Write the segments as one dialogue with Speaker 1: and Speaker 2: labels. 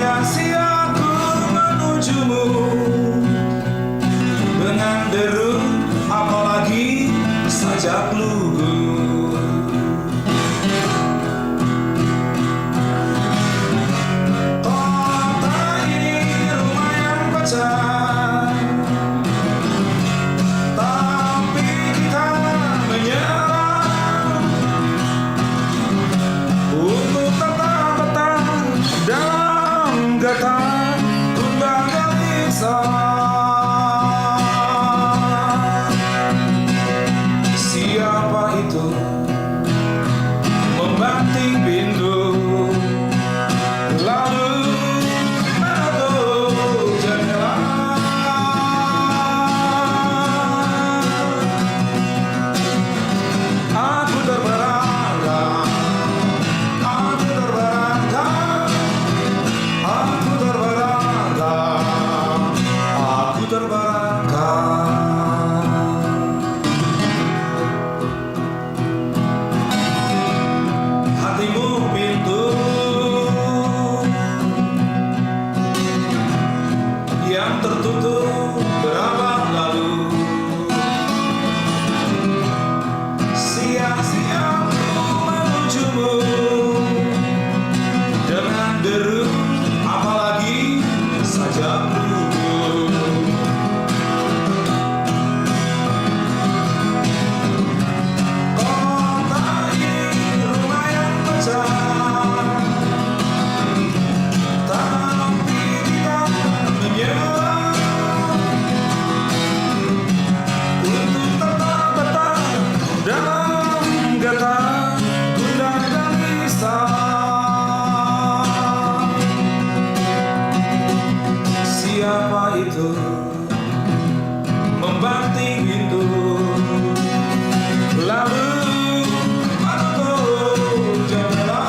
Speaker 1: Sia-sia ku menujumu dengan deru, apalagi sajak lugu. Kota ini rumah yang pecah, tapi kita menyerah untuk tetap bertahan dalam getah tunggang gelisah. Siapa itu membanting pintu lalu menutup jendela? Aku terperangkap, aku terperangkap, aku terperangkap, aku terperangkap. Hatimu pintu yang tertutup berabad lalu. Sia-sia ku menujumu dengan deru, apalagi sajak lugu. Kota ini rumah yang pecah, tapi kita menyerah untuk tetap bertahan dalam getah gundah gelisah. Siapa itu membanting pintu lalu menutup jendela?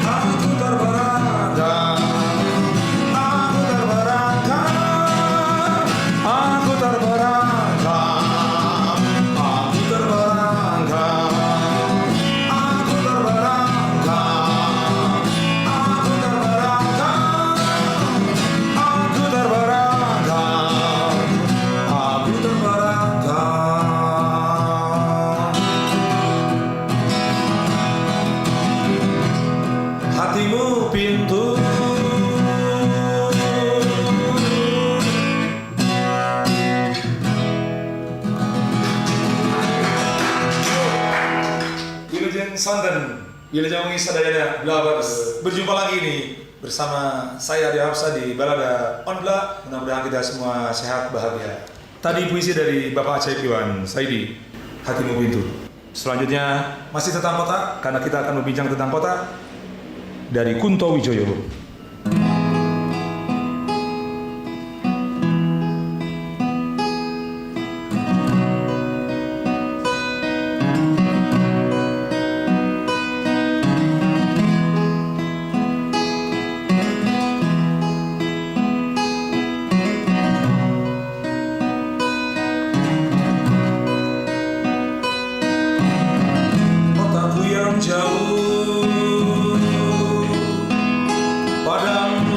Speaker 1: Aku terperangkap, aku terperangkap, aku terperangkap, aku terperangkap, aku terperangkap, aku terperangkap, aku terperangkap, aku terperangkap. Hatimu pintu Wilujeng Sonten, Wilujeng Sadayana Blabers. Berjumpa lagi nih bersama saya Adi Hapsa di Balada Onbla. Mudah-mudahan kita semua sehat bahagia. Tadi puisi dari Bapak Aceh Iwan Saidi, Hatimu Pintu. Selanjutnya masih tentang kota, karena kita akan berbincang tentang kota dari Kunto Wijoyo. Kotaku yang jauh, padam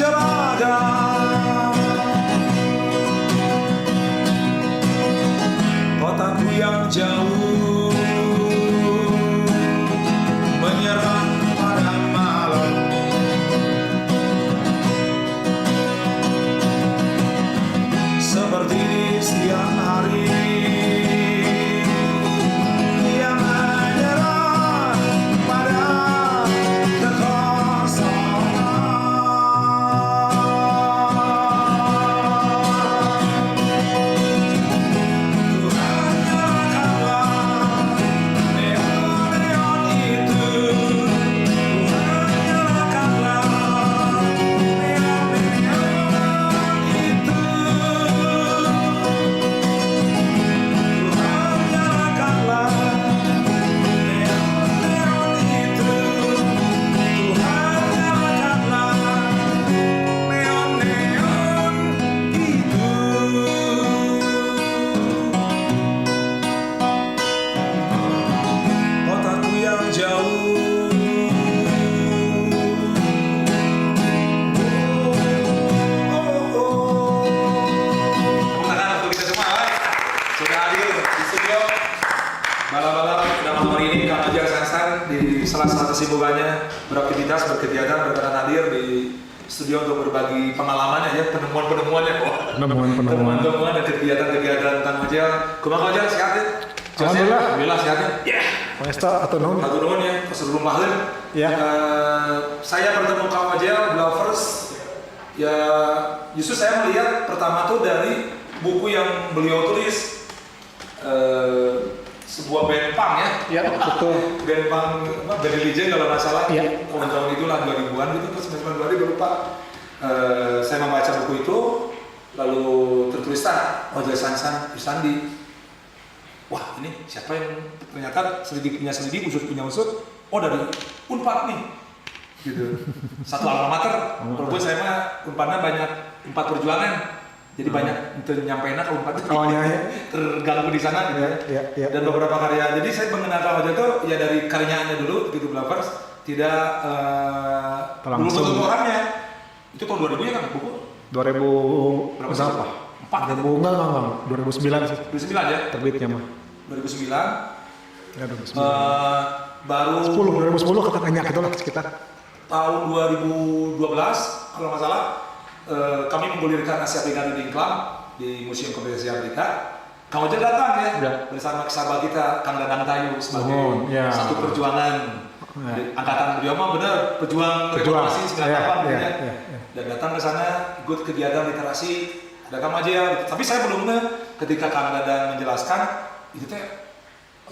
Speaker 1: Celaga, kotaku yang jauh menyerah pada malam. Seperti di siang hari yang menyerah pada salah satu kesibukannya beraktivitas, berkegiatan, berkenan hadir di studio untuk berbagi pengalamannya ya, penemuan-penemuannya, penemuan dan kegiatan-kegiatan tentang Ojel. Kumaha Ojel sehat ya? Alhamdulillah sehat ya. Ya.
Speaker 2: Pesta atau nuhun?
Speaker 1: Atau nuhun ya, sebelum bahleun. Ya. Saya bertemu Kang Ojel Blovers. Ya, justru saya melihat pertama tuh dari buku yang beliau tulis. Sebuah band punk ya?
Speaker 2: Iya, betul.
Speaker 1: Band punk, band religion kalau nggak salah.
Speaker 2: Iya.
Speaker 1: Tahun itulah 2000-an gitu, terus 92 gue lupa. Saya membaca buku itu, lalu tertulislah Ojel Sansan Yusandi. Wah ini siapa yang ternyata selidiki punya usut, oh dari Unpad nih. Gitu. Satu alma mater. Kalau buat saya mah Unpadnya banyak 4 perjuangan. Jadi banyak itu nyampein ke Unpad terganggu di sana gitu ya. Dan beberapa karya. Jadi saya mengenal Kang Ojel itu ya dari karyanya dulu gitu Blovers, tidak belum ketemu orangnya. Itu tahun 2000 ya kan buku?
Speaker 2: 2000 berapa? 4 enggak 2009 sih.
Speaker 1: 2009 ya?
Speaker 2: Terbitnya mah.
Speaker 1: 2009.
Speaker 2: Ya 2009.
Speaker 1: Baru
Speaker 2: 2010 katanya gitu lah sekitar.
Speaker 1: Tahun 2012 kalau nggak salah. Kami menggulirkan Asia Afrika Reading Club di Museum Komunikasi Afrika. Kang Ojel datang ya, bersama sahabat kita Kang Dadang Tayu sebagai satu perjuangan. Angkatan beliau mah benar pejuang reformasi 98 ya. Dan datang ke sana ikut kegiatan literasi. Ada Kang Ojel, tapi saya belum ketika Kang Dadang menjelaskan itu teh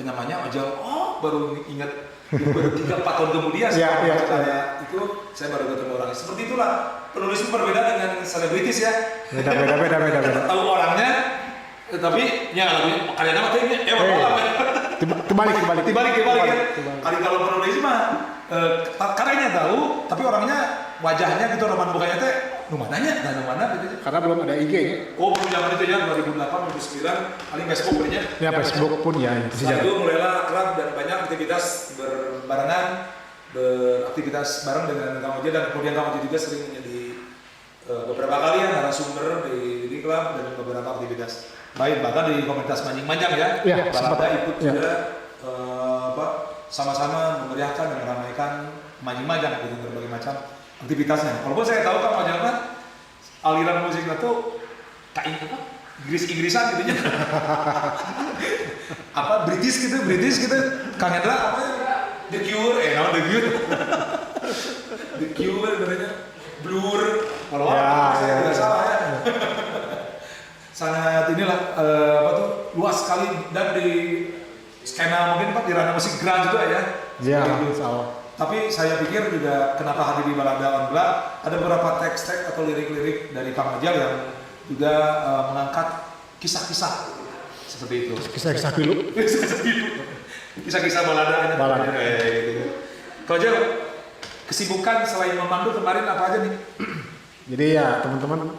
Speaker 1: namanya Ojel. Oh, baru ingat baru 3-4 tahun kemudian itu saya baru ketemu orangnya. Seperti itulah penulis itu berbeda dengan selebritis ya. Beda. Tahu orangnya, tapi ya lebih karyanya mah kayaknya
Speaker 2: Terbalik
Speaker 1: ya. Kali kalau penulis mah karyanya tahu, tapi orangnya wajahnya gitu roman bukanya teh numananya dan numana gitu.
Speaker 2: Karena belum ada IG ya.
Speaker 1: Oh, belum zaman itu ya 2008 2009 paling Facebook punya.
Speaker 2: Ya Facebook pun ya.
Speaker 1: Setelah itu mulailah kerap dan banyak aktivitas berbarengan, beraktivitas bareng dengan Kang Ojel, dan kemudian Kang Ojel juga sering menjadi beberapa kali ya narasumber di klub dan beberapa aktivitas lain, bahkan di komunitas Manjing Manjang ya. Balada ikut juga sama-sama memeriahkan dan meramaikan Manjing Manjang dengan berbagai macam aktivitasnya. Kalau saya tahu Kang Ojel kan aliran musiknya tuh kayak apa? Inggris-Inggrisan gitu ya. British gitu. Kang Hendra apa ya? The Cure, The Cure. The Cure namanya. Blur. Kalau saya tidak salah ya. Sangat inilah luas sekali dan di skena mungkin Pak di ranah musik grunge juga ya.
Speaker 2: Iya, salah.
Speaker 1: Tapi saya pikir juga kenapa hadir di Balada On Blood ada beberapa teks-teks atau lirik-lirik dari Kang Ojel yang juga mengangkat kisah-kisah seperti itu.
Speaker 2: Kisah-kisah dulu.
Speaker 1: Kisah-kisah balada. Gitu. Kang Ojel, kesibukan selain memandu kemarin apa aja nih?
Speaker 2: Jadi ya teman-teman,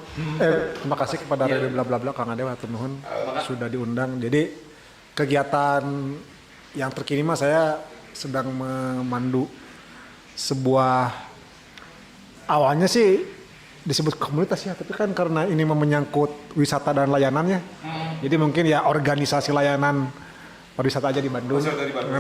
Speaker 2: terima kasih kepada Radio Bla Bla Bla Kang Ade Hatur nuhun sudah diundang. Jadi kegiatan yang terkini mah saya sedang memandu sebuah awalnya sih disebut komunitas ya, tapi kan karena ini menyangkut wisata dan layanannya, jadi mungkin ya organisasi layanan pariwisata aja di Bandung.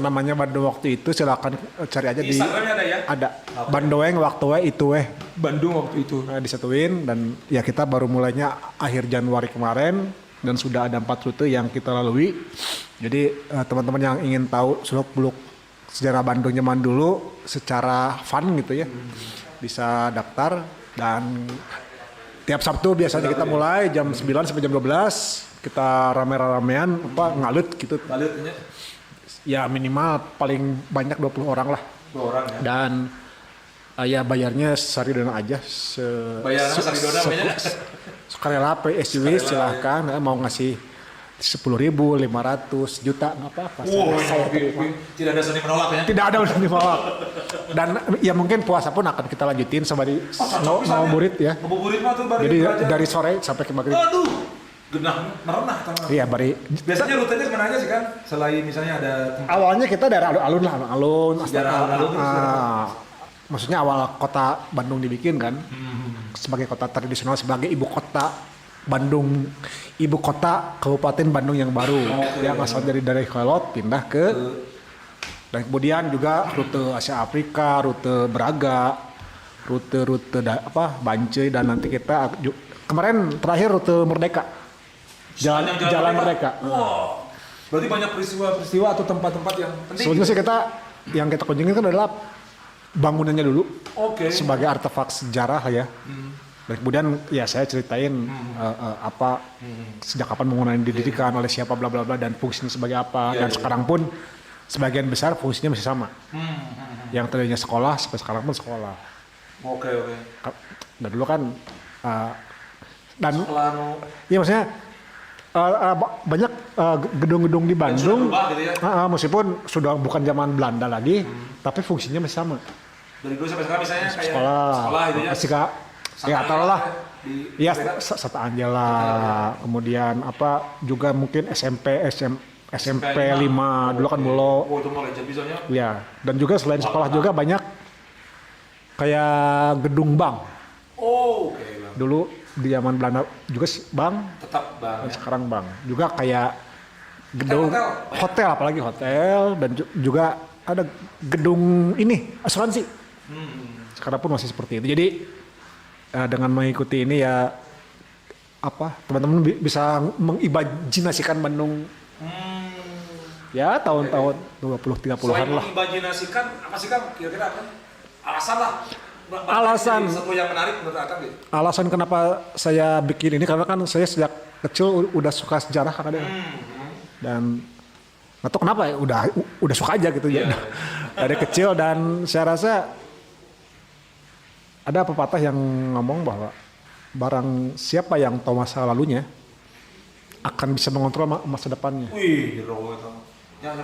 Speaker 2: Namanya Bandung Waktu Itu, silakan cari aja di
Speaker 1: Instagramnya ada ya?
Speaker 2: Ada. Okay. Bandoeng waktu itu
Speaker 1: Bandung Waktu Itu.
Speaker 2: Disatuin, dan ya kita baru mulainya akhir Januari kemarin dan sudah ada 4 rute yang kita lalui. Jadi teman-teman yang ingin tahu seluk-beluk sejarah Bandung zaman dulu secara fun gitu ya, bisa daftar. Dan tiap Sabtu biasanya kita mulai jam 9 sampai jam 12. Kita rame-ramean ngalut gitu.
Speaker 1: Ngalutnya?
Speaker 2: Ya minimal paling banyak 20 orang lah.
Speaker 1: 2 orang ya.
Speaker 2: Dan ya bayarnya saridona aja.
Speaker 1: Bayarnya saridona bayarnya.
Speaker 2: Sukarela PSW silahkan mau ngasih 10.000, 500, juta nggak apa-apa.
Speaker 1: Tidak ada seni menolak ya?
Speaker 2: Tidak ada seni menolak. Dan ya mungkin puasa pun akan kita lanjutin sembari ngabuburit ya.
Speaker 1: Ngabuburit mah tuh
Speaker 2: Jadi dari sore sampai ke maghrib.
Speaker 1: Aduh. Genah merenah tanah.
Speaker 2: Iya, bari.
Speaker 1: Biasanya rutenya kemana aja sih kan? Selain misalnya ada
Speaker 2: awalnya kita dari alun-alun lah, alun-alun.
Speaker 1: Alun-alun.
Speaker 2: Maksudnya awal kota Bandung dibikin kan, sebagai kota tradisional, sebagai ibu kota Bandung, ibu kota Kabupaten Bandung yang baru, yang asal dari Kolot pindah ke, dan kemudian juga rute Asia Afrika, rute Braga, rute Bancai, dan nanti kita kemarin terakhir rute Merdeka. Jalan Merdeka.
Speaker 1: Wow. Berarti banyak peristiwa atau tempat-tempat yang penting.
Speaker 2: Sebenarnya sih yang kita kunjungi kan adalah bangunannya dulu. Sebagai artefak sejarah ya. Dan kemudian ya saya ceritain sejak kapan bangunan didirikan oleh siapa bla bla bla dan fungsinya sebagai apa. Dan sekarang pun sebagian besar fungsinya masih sama. Yang tadinya sekolah sampai sekarang pun sekolah. Dan dulu kan dan iya maksudnya banyak gedung-gedung di Bandung gitu ya? Meskipun sudah bukan zaman Belanda lagi, tapi fungsinya masih sama.
Speaker 1: Dari dulu sampai sekarang misalnya kayak
Speaker 2: sekolah gitu ya? Ya taruhlah, ya Sata Anjela, kemudian juga mungkin SMP 5 dulu kan Mulo.
Speaker 1: Itu mau legend bisanya.
Speaker 2: Ya, dan juga selain sekolah juga banyak kayak gedung bank. Dulu di zaman Belanda juga bank,
Speaker 1: tetap bank.
Speaker 2: Dan sekarang bank. Juga kayak gedung hotel, apalagi hotel, dan juga ada gedung ini asuransi. Sekarang pun masih seperti itu. Jadi dengan mengikuti ini ya teman-teman bisa mengimajinasikan Bandung. Ya tahun-tahun 20-30-an lah.
Speaker 1: Selain mengimajinasikan, apa sih Kang? Kira-kira apa? Alasan lah. Sesuatu yang menarik menurut Akang gitu.
Speaker 2: Alasan kenapa saya bikin ini karena kan saya sejak kecil udah suka sejarah kan ada. Dan nggak tahu kenapa ya udah suka aja gitu ya. Dari kecil, dan saya rasa ada pepatah yang ngomong bahwa barang siapa yang tahu masa lalunya akan bisa mengontrol masa depannya.
Speaker 1: Wih, hero itu. Ya,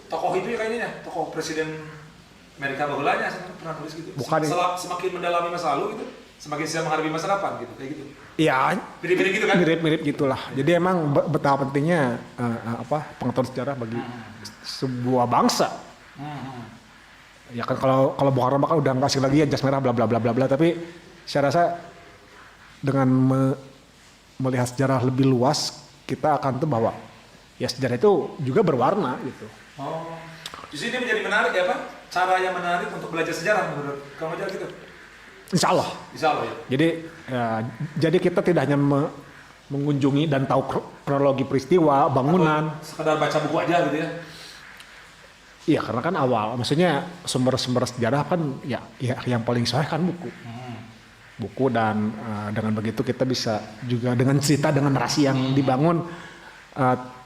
Speaker 1: tokoh itu ya kayaknya, tokoh presiden Amerika bahulanya pernah nulis gitu.
Speaker 2: Bukan
Speaker 1: semakin mendalami masa lalu gitu, semakin bisa menghadapi masa depan gitu, kayak gitu.
Speaker 2: Iya,
Speaker 1: mirip-mirip gitu kan?
Speaker 2: Mirip-mirip gitulah. Jadi emang betapa pentingnya pengetahuan sejarah bagi sebuah bangsa. Ya kan kalau Bung Karno kan udah nggak asing lagi ya jas merah bla bla bla bla bla, tapi saya rasa dengan melihat sejarah lebih luas kita akan tahu bahwa ya sejarah itu juga berwarna gitu.
Speaker 1: Justru ini menjadi menarik ya Pak? Cara yang menarik untuk belajar sejarah menurut kamu aja gitu?
Speaker 2: Insya Allah ya. Jadi kita tidak hanya mengunjungi dan tahu kronologi peristiwa, bangunan.
Speaker 1: Atau sekedar baca buku aja gitu ya?
Speaker 2: Iya, karena kan awal, maksudnya sumber-sumber sejarah kan ya yang paling sahih kan buku. Buku, dan dengan begitu kita bisa juga dengan cerita, dengan narasi yang dibangun,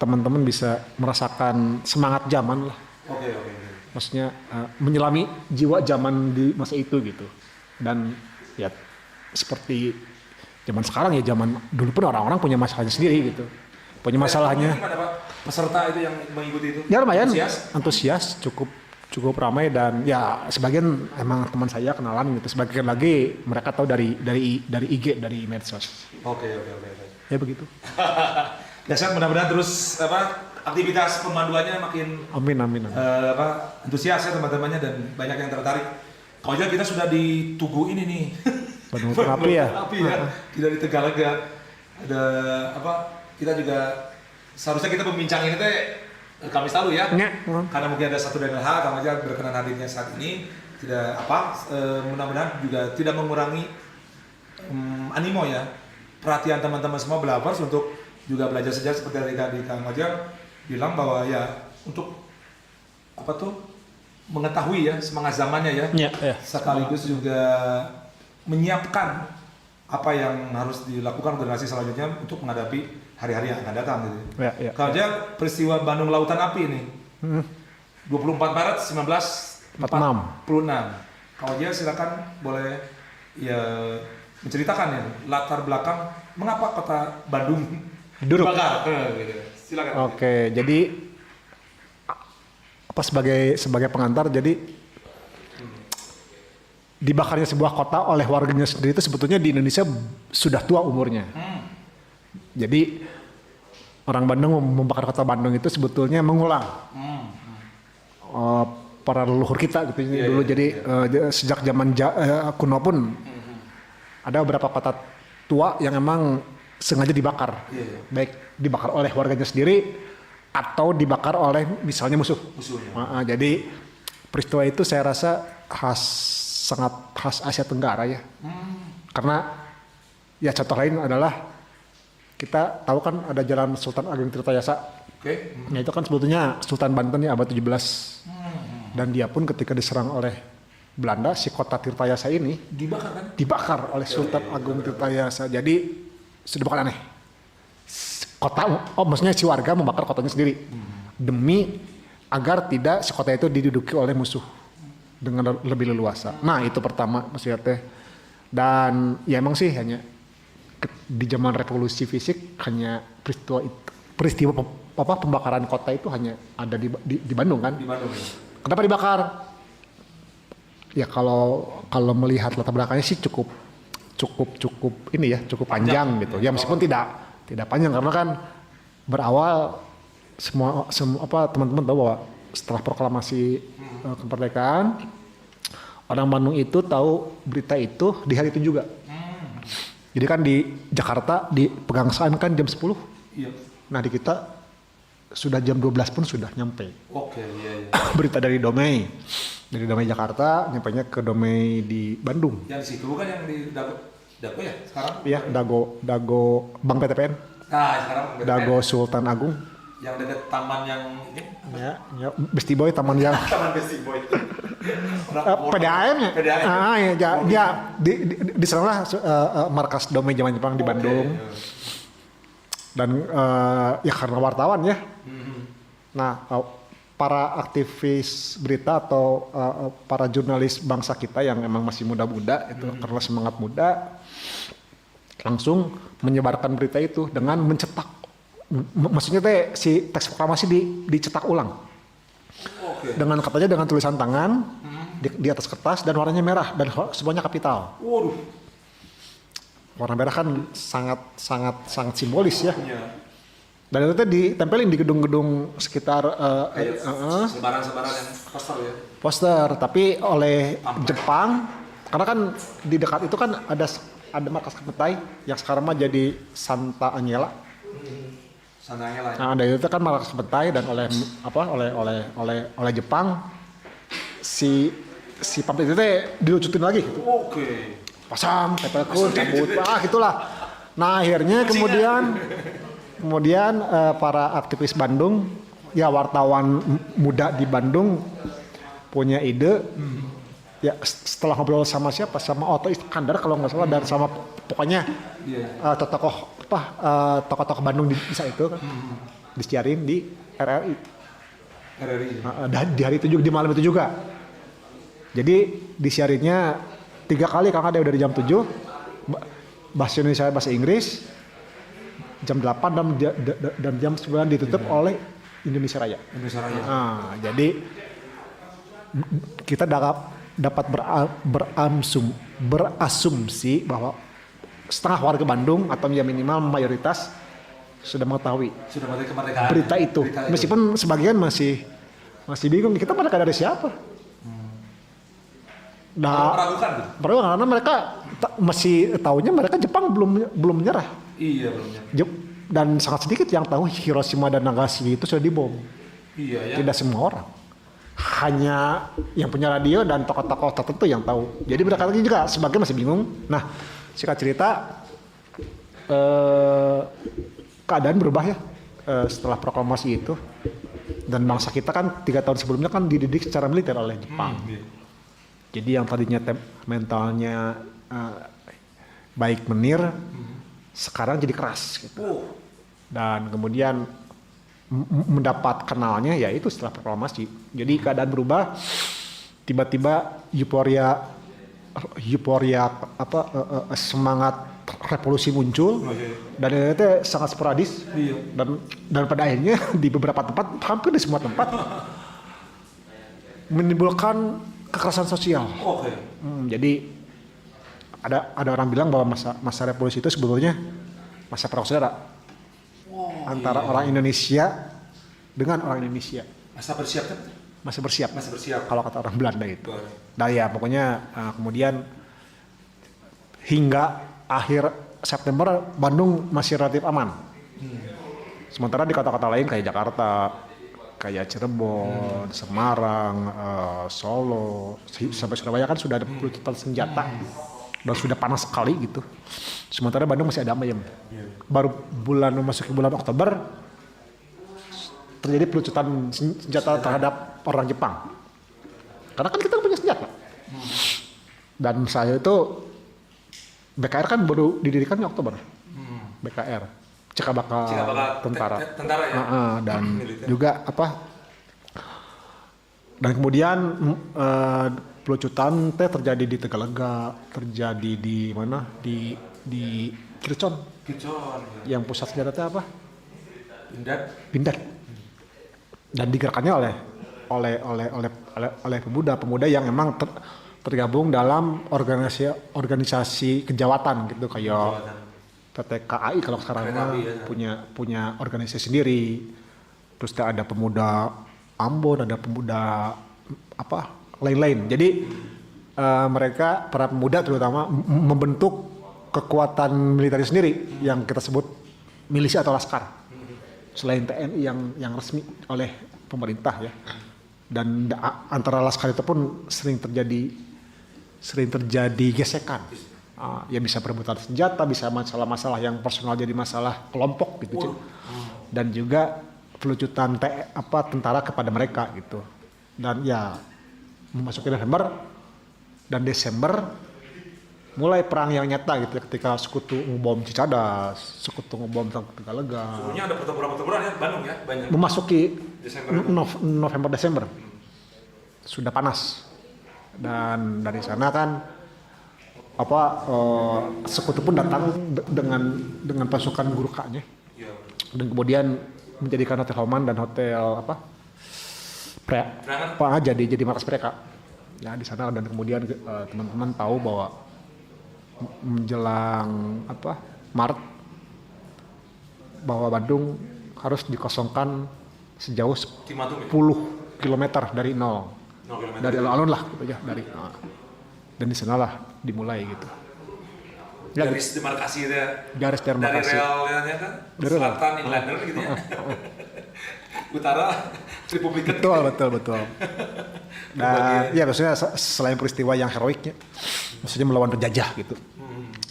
Speaker 2: teman-teman bisa merasakan semangat zaman lah.
Speaker 1: Oke.
Speaker 2: Maksudnya menyelami jiwa zaman di masa itu gitu. Dan ya seperti zaman sekarang ya, zaman dulu pun orang-orang punya masalahnya sendiri gitu. Punya masalahnya.
Speaker 1: Gimana Pak? Peserta itu yang mengikuti itu?
Speaker 2: Ya lumayan antusias, cukup ramai, dan ya sebagian emang teman saya kenalan gitu. Sebagian lagi mereka tahu dari IG, dari medsos.
Speaker 1: Oke.
Speaker 2: Ya begitu.
Speaker 1: Dasar mudah-mudahan terus aktivitas pemanduannya makin
Speaker 2: amin.
Speaker 1: Antusias ya teman-temannya, dan banyak yang tertarik. Kalau kita sudah di Tugu ini nih.
Speaker 2: Bandung Lautan Api ya.
Speaker 1: Api ya. Kita di Tegalega ada apa? Kita juga seharusnya kita membincang ini teh Kamis lalu ya. Karena mungkin ada satu dan hal Kang Ajal berkenan hadirnya saat ini tidak mudah-mudahan juga tidak mengurangi animo ya. Perhatian teman-teman semua Blabers untuk juga belajar sejarah seperti tadi Kang Ajal bilang bahwa ya untuk apa tuh mengetahui ya semangat zamannya ya. Sekaligus juga menyiapkan apa yang harus dilakukan generasi selanjutnya untuk menghadapi hari-hari yang akan datang gitu. Kalau aja peristiwa Bandung Lautan Api ini 24 Maret 1946. Kalau aja silakan boleh ya menceritakan ya latar belakang mengapa kota Bandung dibakar. Gitu. Silakan.
Speaker 2: Oke, jadi apa sebagai pengantar jadi dibakarnya sebuah kota oleh warganya sendiri itu sebetulnya di Indonesia sudah tua umurnya. Jadi orang Bandung membakar kota Bandung itu sebetulnya mengulang para leluhur kita gitu dulu. Jadi sejak zaman kuno pun ada beberapa kota tua yang emang sengaja dibakar, baik dibakar oleh warganya sendiri atau dibakar oleh misalnya musuhnya. Jadi peristiwa itu saya rasa sangat khas Asia Tenggara ya. Karena ya contoh lain adalah kita tahu kan ada Jalan Sultan Agung Tirtayasa. Ya itu kan sebetulnya Sultan Banten ya abad 17. Dan dia pun ketika diserang oleh Belanda si kota Tirtayasa ini dibakar oleh Sultan Agung Tirtayasa. Jadi sudah bukan aneh. Maksudnya si warga membakar kotanya sendiri demi agar tidak si kota itu diduduki oleh musuh dengan lebih leluasa. Nah itu pertama maksudnya teh. Dan ya emang sih hanya di zaman revolusi fisik hanya peristiwa pembakaran kota itu hanya ada di Bandung kan. Kenapa dibakar? Ya kalau melihat latar belakangnya sih cukup ini ya cukup panjang gitu. Ya meskipun tidak panjang karena kan berawal semua teman-teman tahu bahwa setelah proklamasi kemerdekaan orang Bandung itu tahu berita itu di hari itu juga. Jadi kan di Jakarta di Pegangsaan kan jam 10. Iya. Nah di kita sudah jam 12 pun sudah nyampe. Iya. Berita dari Domei Jakarta nyampainya ke Domei di Bandung.
Speaker 1: Yang di situ bukan yang di Dago ya sekarang?
Speaker 2: Iya, Dago Bank PTPN.
Speaker 1: Nah, sekarang
Speaker 2: Dago Sultan Agung.
Speaker 1: Yang dekat taman yang ini?
Speaker 2: Ya, Bestie Boy taman yang
Speaker 1: Taman Bestie Boy.
Speaker 2: PDAM ya. Ya, di sanalah markas Domei zaman Jepang di Bandung. Dan ya karena wartawan ya. Nah, para aktivis berita atau para jurnalis bangsa kita yang emang masih muda-muda itu karena semangat muda langsung menyebarkan berita itu dengan mencetak, maksudnya teh si teks proklamasi dicetak ulang dengan katanya dengan tulisan tangan di atas kertas dan warnanya merah dan semuanya kapital. Warna merah kan sangat simbolis ya. Dan itu ditempelin di gedung-gedung sekitar
Speaker 1: sebaran-sebaran yang
Speaker 2: poster, tapi oleh Jepang karena kan di dekat itu kan ada markas Kepetai yang sekarang mah jadi Santa Angela. Nah, ada itu kan markas Kepetai dan oleh Jepang si pamflet itu dilucutin lagi gitu. Pasang, tempelkan, cabut, gitulah. Nah, akhirnya kemudian para aktivis Bandung, ya wartawan muda di Bandung punya ide. Ya setelah ngobrol sama siapa, sama Otto Iskandar kalau nggak salah dan sama pokoknya tokoh-tokoh Bandung di saat itu kan disiarin di RRI. Di hari itu juga, di malam itu juga. Jadi disiarinnya 3 kali karena ada dari jam 7 bahasa Indonesia bahasa Inggris, jam 8 dan jam 9 ditutup oleh Indonesia Raya. Nah, jadi kita dapat berasumsi bahwa setengah warga Bandung atau ya minimal mayoritas sudah mengetahui
Speaker 1: kemerdekaan
Speaker 2: berita itu. Meskipun sebagian masih bingung kita merdeka dari siapa. Nah,
Speaker 1: meragukan
Speaker 2: karena mereka masih tahunya mereka Jepang belum menyerah.
Speaker 1: Iya belumnya.
Speaker 2: Dan sangat sedikit yang tahu Hiroshima dan Nagasaki itu sudah dibom.
Speaker 1: Iya ya.
Speaker 2: Tidak semua orang. Hanya yang punya radio dan tokoh-tokoh tertentu yang tahu. Jadi mereka lagi juga sebagian masih bingung. Nah, singkat cerita keadaan berubah ya setelah proklamasi itu. Dan bangsa kita kan 3 tahun sebelumnya kan dididik secara militer oleh Jepang.
Speaker 1: Iya.
Speaker 2: Jadi yang tadinya mentalnya baik menir, sekarang jadi keras gitu. Dan kemudian mendapat kenalnya ya itu setelah proklamasi. Jadi keadaan berubah, tiba-tiba euforia semangat revolusi muncul, dan itu sangat sporadis.
Speaker 1: Iya.
Speaker 2: Dan pada akhirnya di beberapa tempat, hampir di semua tempat menimbulkan kekerasan sosial.
Speaker 1: Oke.
Speaker 2: Jadi ada orang bilang bahwa masa revolusi itu sebetulnya masa perang saudara antara orang Indonesia dengan orang Indonesia.
Speaker 1: Masa bersiap kan?
Speaker 2: Masih bersiap.
Speaker 1: Masih bersiap.
Speaker 2: Kalau kata orang Belanda itu.
Speaker 1: Boleh.
Speaker 2: Nah ya pokoknya kemudian hingga akhir September Bandung masih relatif aman. Sementara di kota-kota lain kayak Jakarta, kayak Cirebon, Semarang, Solo, sampai Surabaya kan sudah ada pelurutan senjata dan sudah panas sekali gitu. Sementara Bandung masih ada ayam. Baru memasuki bulan Oktober terjadi pelurutan senjata terhadap orang Jepang. Karena kan kita punya senjata. Dan saya itu BKR kan baru didirikan di Oktober. BKR, Cikabaka Tentara.
Speaker 1: Tentara ya.
Speaker 2: Dan juga dan kemudian pelucutan terjadi di Tegalega, terjadi di mana? Di Kircon.
Speaker 1: Ya.
Speaker 2: Yang pusat senjata apa?
Speaker 1: Pindad.
Speaker 2: Dan digerakkannya oleh pemuda yang memang tergabung dalam organisasi kejawatan gitu kayak PT KAI kalau sekarang punya organisasi sendiri. Terus ada pemuda Ambon, ada pemuda lain-lain. Jadi mereka para pemuda terutama membentuk kekuatan militer sendiri yang kita sebut milisi atau laskar. Selain TNI yang resmi oleh pemerintah ya. Dan antara laskar itu pun sering terjadi gesekan. Ya bisa perebutan senjata, bisa masalah-masalah yang personal jadi masalah kelompok gitu. Dan juga pelucutan tentara kepada mereka gitu. Dan ya memasuki Desember mulai perang yang nyata gitu ketika sekutu ngebom Cicadas, sekutu ngebom Tegalega.
Speaker 1: Sebenarnya ada pertempuran ya Bandung ya banyak.
Speaker 2: Memasuki November Desember sudah panas. Dan dari sana kan sekutu pun datang dengan pasukan Gurkhanya. Dan kemudian menjadikan Hotel Homan dan hotel jadi markas mereka. Ya di sana dan kemudian teman-teman tahu bahwa menjelang Maret bahwa Bandung harus dikosongkan sejauh 10 km dari nol. Dari alun-alun lah gitu ya dan di sanalah dimulai gitu. Ya,
Speaker 1: garis demarkasi itu ya.
Speaker 2: Garis demarkasi.
Speaker 1: Dari relnya kan. Dari selatan inlander gitu ya. Utara Republik.
Speaker 2: Betul. Dan ya maksudnya selain peristiwa yang heroiknya, maksudnya melawan penjajah gitu.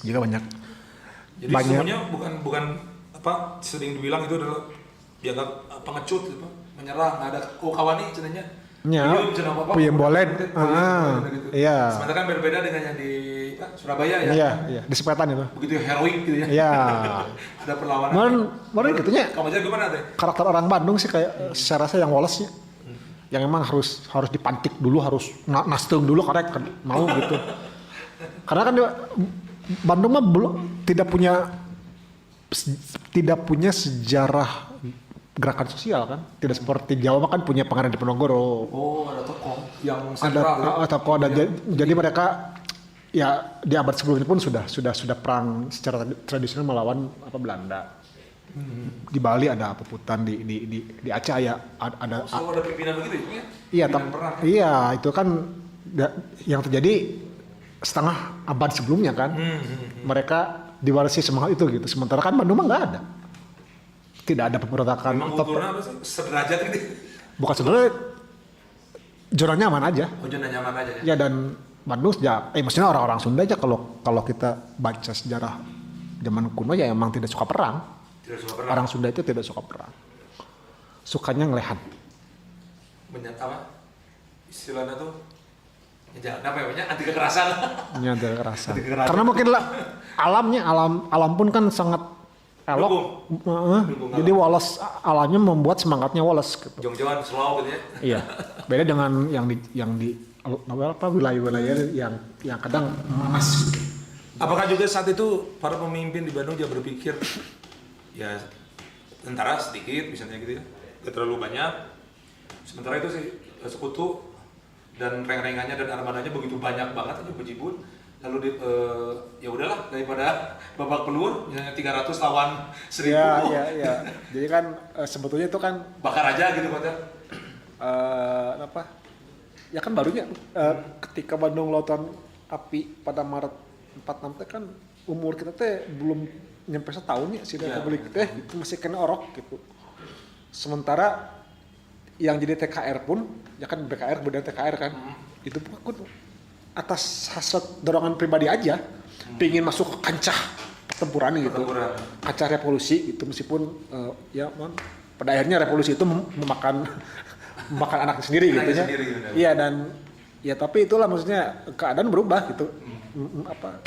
Speaker 2: Juga banyak.
Speaker 1: Jadi semuanya bukan sering dibilang itu adalah dianggap pengecut gitu, menyerang, nggak ada kawani cenanya.
Speaker 2: Puyem Bolen. Iya.
Speaker 1: Sementara kan berbeda dengan yang di Surabaya ya.
Speaker 2: Iya, di Sepetan itu.
Speaker 1: Begitu heroik gitu ya.
Speaker 2: Iya.
Speaker 1: Ada perlawanan.
Speaker 2: Mana gitunya.
Speaker 1: Kamu aja gimana teh?
Speaker 2: Karakter orang Bandung sih kayak saya rasa yang Wallace-nya. Yang emang harus dipantik dulu, harus nastung dulu karek mau gitu. Karena kan Bandung mah tidak punya sejarah gerakan sosial kan, tidak seperti Jawa kan punya Pangeran Diponegoro.
Speaker 1: Oh, ada tokoh yang sentral.
Speaker 2: Jadi mereka ya di abad sebelumnya pun sudah perang secara tradisional melawan Belanda. Di Bali ada Peputan, di Aceh ya ada.
Speaker 1: Ada pimpinan begitu ya?
Speaker 2: Iya, itu kan yang terjadi setengah abad sebelumnya kan. Mereka diwarisi semangat itu gitu. Sementara kan Bandung mah nggak ada. Tidak ada pemberontakan.
Speaker 1: Memang kulturnya apa sih? Sederajat gitu.
Speaker 2: Bukan sebenarnya zona nyaman aja.
Speaker 1: Oh, zona nyaman aja ya.
Speaker 2: Ya dan Bandung sejak, maksudnya orang-orang Sunda aja kalau kita baca sejarah zaman kuno ya emang tidak suka perang.
Speaker 1: Tidak suka perang.
Speaker 2: Orang Sunda itu tidak suka perang. Sukanya ngelehan.
Speaker 1: Apa? Istilahnya tuh apa ya? Anti kekerasan.
Speaker 2: Ya, anti kekerasan.
Speaker 1: Anti kekerasan.
Speaker 2: Karena mungkin lah alam pun kan sangat elok. Jadi Wallace alamnya membuat semangatnya Wallace gitu.
Speaker 1: Jong-jongan slow gitu ya.
Speaker 2: Iya. Beda dengan yang di apa wilayah-wilayah yang kadang emas.
Speaker 1: Apakah juga saat itu para pemimpin di Bandung juga berpikir ya tentara sedikit misalnya gitu ya, gak terlalu banyak. Sementara itu sih sekutu dan reng-rengannya dan armadanya begitu banyak banget aja bejibun. Lalu ya udahlah daripada babak pelur misalnya 300 lawan 1000.
Speaker 2: Iya. Jadi kan sebetulnya itu kan
Speaker 1: bakar aja gitu Pak.
Speaker 2: Apa? Ya kan barunya ketika Bandung Lautan Api pada Maret 46 teh kan umur kita teh belum nyampe setahun ya si Republik teh itu masih kena orok gitu. Sementara yang jadi TKR pun ya kan BKR kemudian TKR kan itu pun atas hasrat dorongan pribadi aja pingin masuk ke kancah pertempuran gitu, kancah revolusi gitu meskipun pada akhirnya revolusi itu memakan anaknya sendiri gitu ya. Iya dan ya tapi itulah maksudnya keadaan berubah gitu.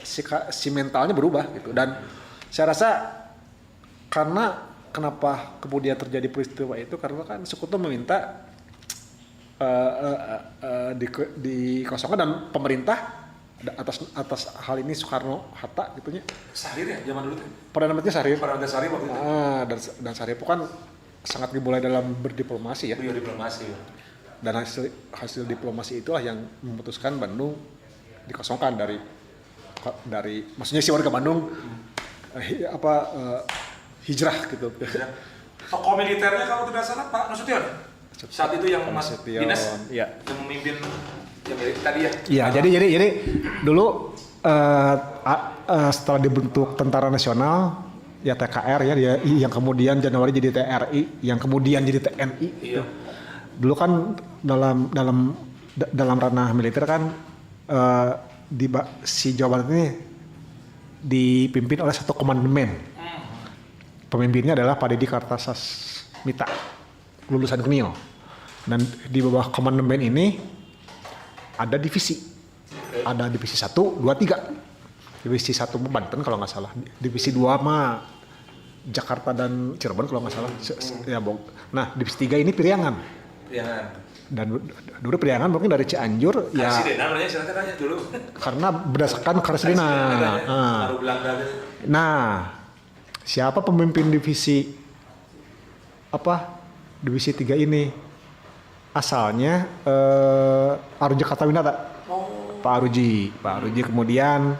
Speaker 2: Si mentalnya berubah gitu dan saya rasa karena kenapa kemudian terjadi peristiwa itu karena kan Sekutu meminta dikosongkan dan pemerintah atas hal ini Soekarno Hatta gitunya.
Speaker 1: Syahrir ya zaman dulu tuh.
Speaker 2: Perdana Menteri Syahrir.
Speaker 1: Perdana Menteri Syahrir waktu itu.
Speaker 2: Dan Syahrir itu kan sangat dimulai dalam berdiplomasi ya.
Speaker 1: Iya diplomasi. Ya.
Speaker 2: Dan hasil diplomasi itulah yang memutuskan Bandung dikosongkan dari maksudnya si warga Bandung hijrah gitu.
Speaker 1: Tokoh militernya kalau tidak salah Pak Nasution. Saat itu yang Mas Dinas
Speaker 2: ya.
Speaker 1: Yang memimpin yang tadi ya.
Speaker 2: Iya, jadi dulu setelah dibentuk Tentara Nasional ya TKR ya dia yang kemudian Januari jadi TRI, yang kemudian jadi TNI gitu. Dulu kan dalam ranah militer kan si Jawa Barat ini dipimpin oleh satu komandemen. Pemimpinnya adalah Pak Dedi Kartasasmita, lulusan Kemil. Dan di bawah komandemen ini ada divisi. Ada divisi 1, 2, 3. Divisi 1 Banten kalau nggak salah. Divisi 2 mah Jakarta dan Cirebon kalau nggak salah. Nah, divisi 3 ini Priangan. Dan dulu Priangan mungkin dari Cianjur ya.
Speaker 1: Karesidenan namanya silakan tanya dulu.
Speaker 2: Karena berdasarkan Karesidenan. Nah, siapa pemimpin divisi divisi 3 ini? Asalnya Aruji Kartawinata. Pak Aruji kemudian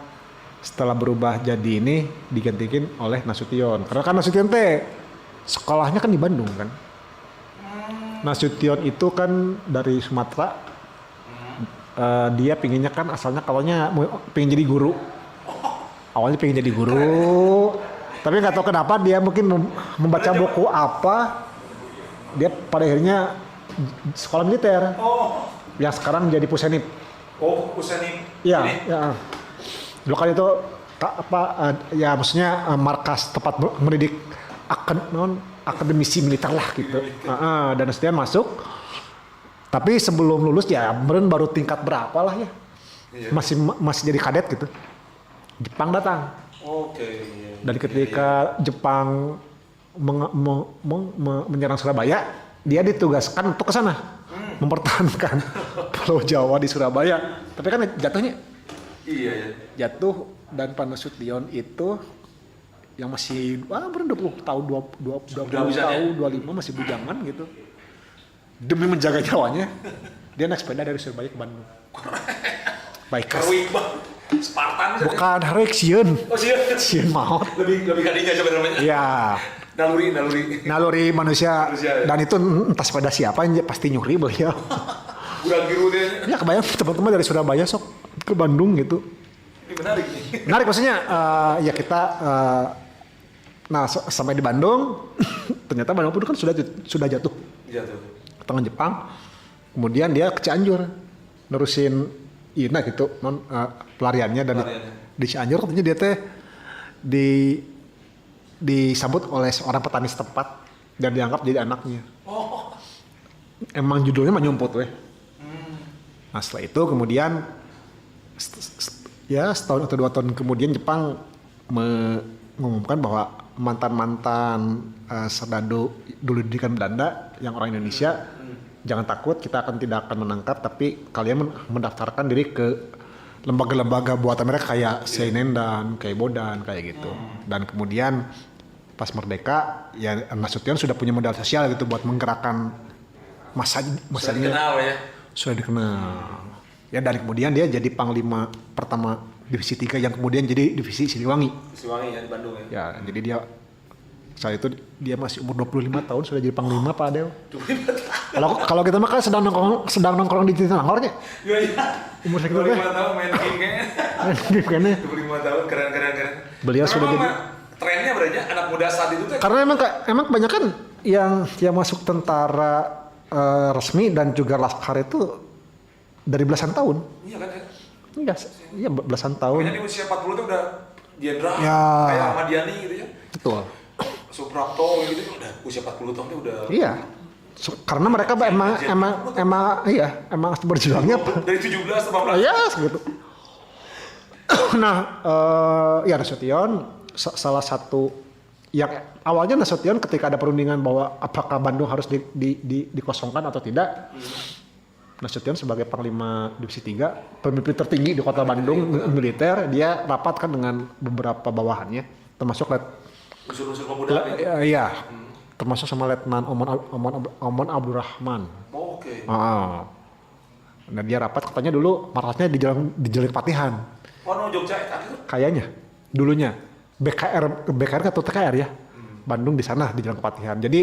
Speaker 2: setelah berubah jadi ini digantikan oleh Nasution. Karena kan Nasution teh sekolahnya kan di Bandung kan. Nasution itu kan dari Sumatera. Dia pinginnya kan asalnya pengen jadi guru. Awalnya pengen jadi guru. Tapi nggak tahu kenapa dia mungkin membaca buku apa. Dia pada akhirnya sekolah militer. Yang sekarang jadi Pusenip.
Speaker 1: Pusenip.
Speaker 2: Iya, ya. Dulu kan itu maksudnya markas tempat mendidik akademisi militer lah gitu. Dan setelah masuk. Tapi sebelum lulus ya baru tingkat berapa lah ya. Masih jadi kadet gitu. Jepang datang. Dan ketika Jepang menyerang Surabaya, dia ditugaskan untuk ke sana mempertahankan Pulau Jawa di Surabaya. Tapi kan jatuhnya jatuh dan Pak Nasution itu yang masih baru 20 tahun 20 tahun 25 masih bujangan gitu. Demi menjaga nyawanya, dia naik sepeda dari Surabaya ke Bandung. Bikers.
Speaker 1: Spartan.
Speaker 2: Bukan heroik sieun. Sieun maut.
Speaker 1: Lebih kadinya coba namanya.
Speaker 2: Iya. Naluri manusia. Dan itu entah sepeda siapa pasti nyuri beliau.
Speaker 1: Kurang giru deh.
Speaker 2: Ya kebayang teman-teman dari Surabaya sok ke Bandung gitu.
Speaker 1: Menarik nih.
Speaker 2: Menarik maksudnya ya kita sampai di Bandung ternyata Bandung pun kan sudah jatuh ke tangan Jepang. Kemudian dia ke Cianjur nerusin gitu pelariannya dan di Cianjur katanya dia teh disambut oleh seorang petani setempat dan dianggap jadi anaknya.
Speaker 1: Oh.
Speaker 2: Emang judulnya mah nyumput weh. Nah setelah itu kemudian ya setahun atau 2 tahun kemudian Jepang mengumumkan bahwa mantan-mantan serdadu dulu didikan Belanda yang orang Indonesia jangan takut, kita tidak akan menangkap, tapi kalian mendaftarkan diri ke lembaga-lembaga buatan mereka kayak Seinendan, kayak Bodan, kayak gitu. Dan kemudian pas merdeka ya Nasution sudah punya modal sosial gitu buat menggerakkan masanya.
Speaker 1: Sudah dikenal ya.
Speaker 2: Sudah dikenal. Ya dan kemudian dia jadi panglima pertama divisi 3 yang kemudian jadi divisi Siliwangi.
Speaker 1: Siliwangi ya di Bandung ya.
Speaker 2: Ya, jadi dia saat itu dia masih umur 25 tahun sudah jadi panglima Pak Adel.
Speaker 1: 25 tahun.
Speaker 2: Kalau kita mah kan sedang nongkrong di Jatinangornya.
Speaker 1: Iya.
Speaker 2: Umur segitu
Speaker 1: 25 tahun main game kayaknya.
Speaker 2: Main game
Speaker 1: 25 tahun keren.
Speaker 2: Beliau sudah jadi
Speaker 1: trennya berarti anak muda saat itu tuh.
Speaker 2: Karena emang kebanyakan yang masuk tentara resmi dan juga Laskar itu dari belasan tahun.
Speaker 1: Iya kan ya?
Speaker 2: Iya belasan tahun.
Speaker 1: Makanya di usia 40 tuh udah jenderal
Speaker 2: Ya.
Speaker 1: kayak Ahmad Yani gitu ya.
Speaker 2: Betul.
Speaker 1: Suprapto gitu udah usia 40 tahun tuh udah.
Speaker 2: Iya. Karena mereka emang berjuangnya
Speaker 1: dari 17 ke 18.
Speaker 2: ya segitu. Nah, ya Nasution salah satu yang awalnya Nasution ketika ada perundingan bahwa apakah Bandung harus dikosongkan atau tidak. Nasution sebagai Panglima Divisi 3, pemimpin tertinggi di kota Bandung militer, dia rapat kan dengan beberapa bawahannya, termasuk
Speaker 1: unsur-unsur pemuda.
Speaker 2: Iya, termasuk sama Letnan Omon Abdurrahman.
Speaker 1: Oh, oke.
Speaker 2: Nah dia rapat katanya dulu markasnya di Jalan Kepatihan.
Speaker 1: Oh, no, Jogja itu?
Speaker 2: Kayaknya dulunya BKR atau TKR ya. Bandung di sana di Jalan Kepatihan. Jadi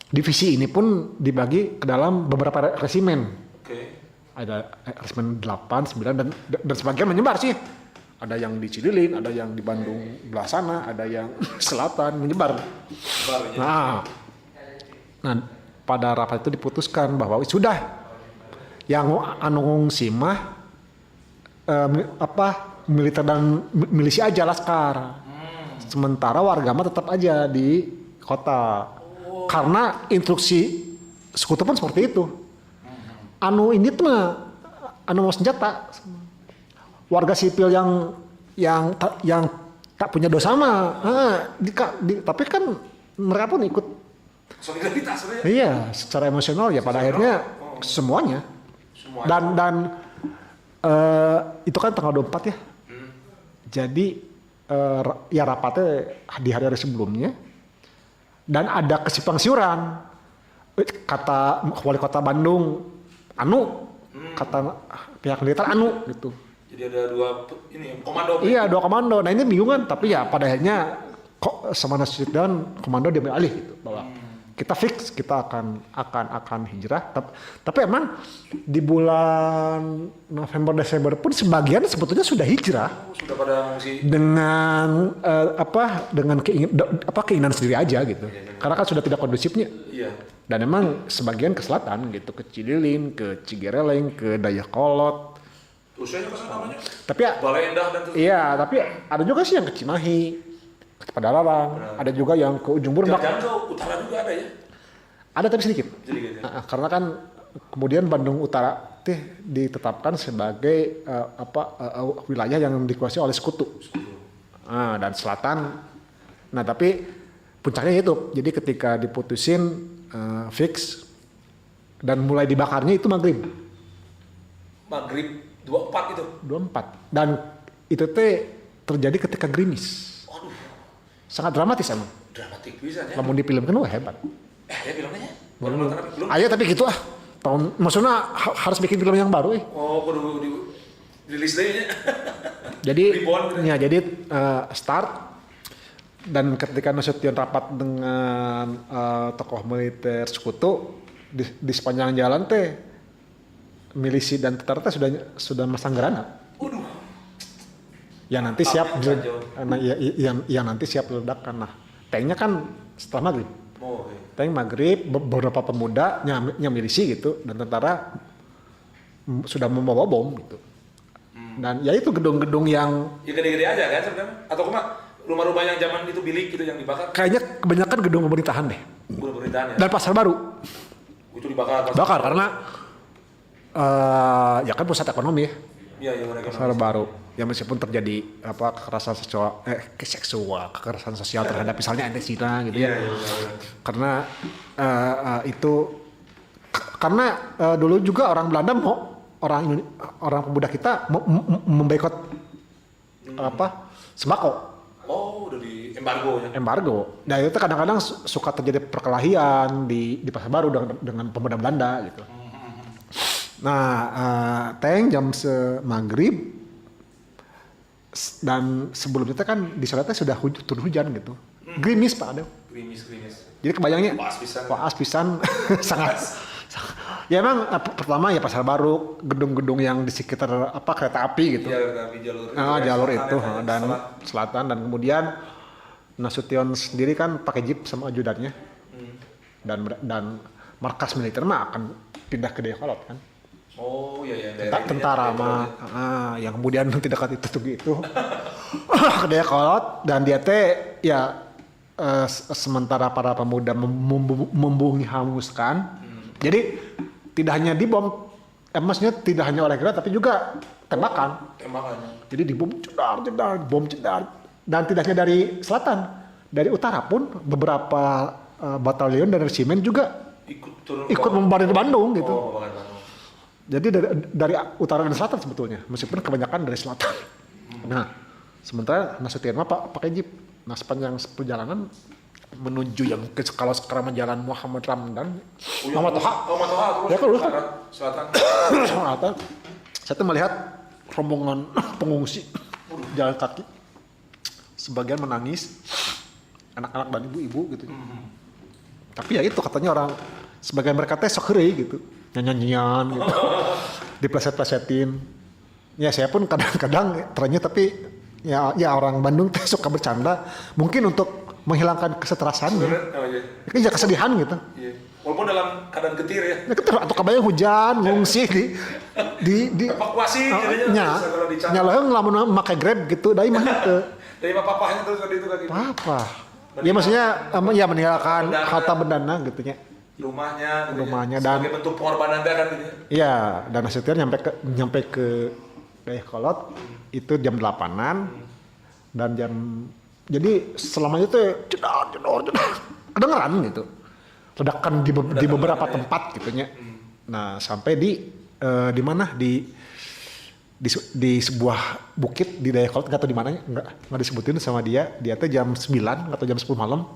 Speaker 2: divisi ini pun dibagi ke dalam beberapa resimen.
Speaker 1: Oke.
Speaker 2: Ada resimen 8, 9 dan sebagian menyebar sih. Ada yang di Cililin, ada yang di Bandung belah sana, ada yang selatan menyebar. Nah, pada rapat itu diputuskan bahwa sudah yang anu simah militer dan milisi aja Laskar. Sementara warga mah tetap aja di kota. Karena instruksi sekutu pun seperti itu. Anu ini tuh anu senjata. Warga sipil yang tak punya dosa mah, tapi kan mereka pun ikut.
Speaker 1: Solidaritas sebenarnya.
Speaker 2: Iya, secara emosional ya pada akhirnya semuanya. Dan itu kan tanggal 24 ya. Jadi ya rapatnya di hari-hari sebelumnya. Dan ada kesimpang siuran, kata wali kota Bandung, kata pihak militer gitu.
Speaker 1: Jadi ada 2 komando.
Speaker 2: Iya 2 komando. Nah ini bingungan, tapi ya pada akhirnya kok sama Nasution komando diambil alih gitu bahwa kita fix kita akan hijrah. Tapi emang di bulan November Desember pun sebagian sebetulnya sudah hijrah.
Speaker 1: Sudah pada mengungsi.
Speaker 2: Dengan dengan keinginan sendiri aja gitu. Karena kan sudah tidak kondusifnya.
Speaker 1: Iya.
Speaker 2: Dan emang sebagian ke selatan gitu, ke Cililin, ke Cigereleng, ke Dayakolot.
Speaker 1: Usianya ke sana namanya?
Speaker 2: Tapi ya
Speaker 1: Balai Endah dan itu.
Speaker 2: iya, tapi ada juga sih yang ke Cimahi, ke Padalarang, ada juga yang ke Ujung Burmak.
Speaker 1: Jangan ke utara juga ada ya?
Speaker 2: Ada tapi sedikit.
Speaker 1: Sedikit ya?
Speaker 2: Karena kan kemudian Bandung Utara ditetapkan sebagai wilayah yang dikuasai oleh sekutu. Dan selatan. Nah tapi puncaknya itu. Jadi ketika diputusin fix dan mulai dibakarnya itu maghrib
Speaker 1: 24 itu?
Speaker 2: 24. Dan itu terjadi ketika gerimis.
Speaker 1: Waduh.
Speaker 2: Sangat dramatis emang.
Speaker 1: Dramatik bisa ya?
Speaker 2: Lamun di film kan wah hebat.
Speaker 1: Ya filmnya?
Speaker 2: Belum.
Speaker 1: Belum?
Speaker 2: Ayo tapi gitu maksudnya harus bikin film yang baru
Speaker 1: Oh, kudu di rilis deh ya.
Speaker 2: Jadi
Speaker 1: Reborn,
Speaker 2: ya jadi start dan ketika Nasution rapat dengan tokoh militer sekutu di sepanjang jalan milisi dan tentara teh sudah masang granat.
Speaker 1: Waduh.
Speaker 2: Yang nanti siap
Speaker 1: Kacau.
Speaker 2: yang nanti siap diledakkan. Nah, tanknya kan setelah maghrib.
Speaker 1: Oh, oke.
Speaker 2: Tank maghrib beberapa pemuda yang milisi gitu dan tentara sudah membawa bom gitu. Dan ya itu gedung-gedung yang
Speaker 1: Ya gede-gede aja kan sebenarnya. Atau cuma rumah-rumah yang zaman itu bilik gitu yang dibakar.
Speaker 2: kayaknya kebanyakan gedung pemerintahan deh.
Speaker 1: Udah pemerintahan ya.
Speaker 2: Dan pasar baru
Speaker 1: Itu dibakar.
Speaker 2: bakar karena ya kan pusat ekonomi ya.
Speaker 1: Iya, iya mereka.
Speaker 2: Pasar baru. Ya meskipun terjadi kekerasan kekerasan sosial terhadap misalnya etnis Cina gitu
Speaker 1: Iya,
Speaker 2: ya.
Speaker 1: iya.
Speaker 2: Karena karena dulu juga orang Belanda orang pemuda kita memboikot sembako.
Speaker 1: Oh, udah di embargo ya.
Speaker 2: Embargo. Nah itu kadang-kadang suka terjadi perkelahian di pasar baru dengan pemuda Belanda gitu. Nah, tank jam maghrib dan sebelum itu kan di sana sudah turun hujan gitu. Gerimis Pak Adel.
Speaker 1: Gerimis.
Speaker 2: Jadi kebayangnya
Speaker 1: Waas pisan.
Speaker 2: sangat. Ya emang pertama ya pasar baru, gedung-gedung yang di sekitar kereta api gitu.
Speaker 1: Iya, tapi jalur.
Speaker 2: Jalur itu
Speaker 1: ya,
Speaker 2: dan selatan dan kemudian Nasution sendiri kan pakai jeep sama ajudannya. Dan markas militer mah akan pindah ke Dayakolot kan.
Speaker 1: Oh iya.
Speaker 2: Tentara mah yang kemudian nanti dekat itu gitu. Ke Dayakolot dan dia teh ya sementara para pemuda membumi hanguskan. Jadi tidak hanya dibom, maksudnya tidak hanya oleh gerak tapi juga tembakan. Jadi dibom jedar, bom jedar. Dan tidak hanya dari selatan, dari utara pun beberapa batalion dan resimen juga ikut membombardir Bandung gitu.
Speaker 1: Oh,
Speaker 2: Jadi dari utara dan selatan sebetulnya, meskipun kebanyakan dari selatan. Nah, sementara Nasution mah pakai jeep. Nah, sepanjang perjalanan menuju yang kalau sekarang jalan Muhammad Ramdan, Muhammad Toha.
Speaker 1: Terus
Speaker 2: Ya kan dulu
Speaker 1: selatan.
Speaker 2: selatan. Saya tuh melihat rombongan pengungsi jalan kaki. Sebagian menangis, anak-anak dan ibu-ibu gitu. Tapi ya itu katanya orang sebagian mereka teh sok heureuy gitu. Nyanyian gitu. Dipleset-plesetin. Ya saya pun kadang-kadang trennya tapi ya orang Bandung teh suka bercanda mungkin untuk menghilangkan keseterasan ya kesedihan gitu.
Speaker 1: Iya. Walaupun dalam keadaan getir ya.
Speaker 2: Atau kebayang hujan ngungsi di
Speaker 1: evakuasi jadinya
Speaker 2: nyalaheung lamun make Grab gitu da imah teu.
Speaker 1: Dari papahnya terus tadi itu kayak gitu.
Speaker 2: Apa? Ya maksudnya ya meninggalkan harta bendana gitu nya.
Speaker 1: Rumahnya
Speaker 2: dan
Speaker 1: sebagai bentuk pengorbanan kan gitu ya.
Speaker 2: Iya, dan Nasution nyampe ke Dayakolot itu jam 8-an dan jadi selama itu jedar kedengeran gitu. Ledakan di beberapa tempat gitu nya. Nah, sampai di mana di sebuah bukit di Dayakolot enggak tahu di mananya, enggak disebutin sama dia tuh jam 9 atau jam 10 malam.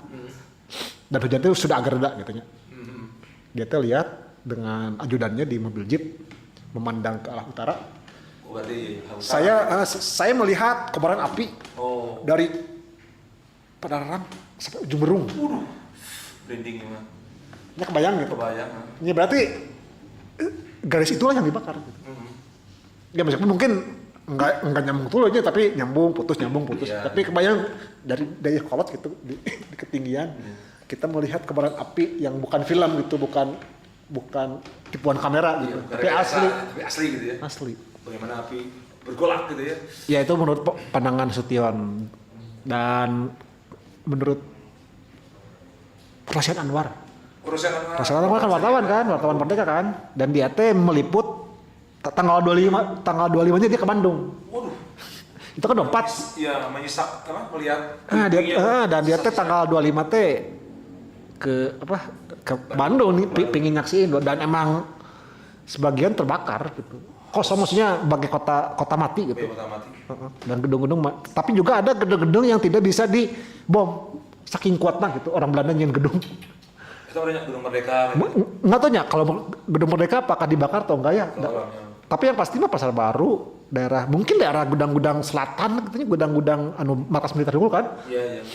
Speaker 2: Dan hujan itu sudah agak reda gitu nya. Dia tuh lihat dengan ajudannya di mobil jeep memandang ke arah utara. Saya melihat kobaran api dari Padalarang sampai ujung Berung.
Speaker 1: Branding gimana?
Speaker 2: Ya kebayang gitu. Ya berarti garis itulah yang dibakar. Gitu. Ya meskipun mungkin enggak nyambung dulu aja tapi nyambung putus. Yeah. Tapi kebayang dari Dayakolot gitu di ketinggian kita melihat kobaran api yang bukan film gitu, bukan tipuan kamera gitu, tapi
Speaker 1: asli gitu ya.
Speaker 2: Asli.
Speaker 1: Bagaimana api bergolak gitu ya?
Speaker 2: Ya itu menurut pandangan Nasution dan menurut Rasian Anwar. Rasian Anwar kan wartawan Merdeka kan, dan dia teh meliput tanggal 25-nya dia ke Bandung.
Speaker 1: Waduh.
Speaker 2: Itu kan 24.
Speaker 1: Iya, menyisak melihat.
Speaker 2: Dan dia teh tanggal 25 teh ke Bandung nih pingin nyaksiin dan emang sebagian terbakar gitu. Kosong maksudnya bagai kota mati gitu.
Speaker 1: Kota mati.
Speaker 2: Dan gedung-gedung tapi juga ada gedung-gedung yang tidak bisa dibom saking kuatnya gitu orang Belanda nyen gedung.
Speaker 1: Itu banyak gedung Merdeka.
Speaker 2: Nggak tahu ya kalau gedung Merdeka apakah dibakar atau enggak ya. Tapi yang pasti mah Pasar Baru mungkin daerah gudang-gudang selatan katanya gudang-gudang markas militer dulu kan.
Speaker 1: Iya.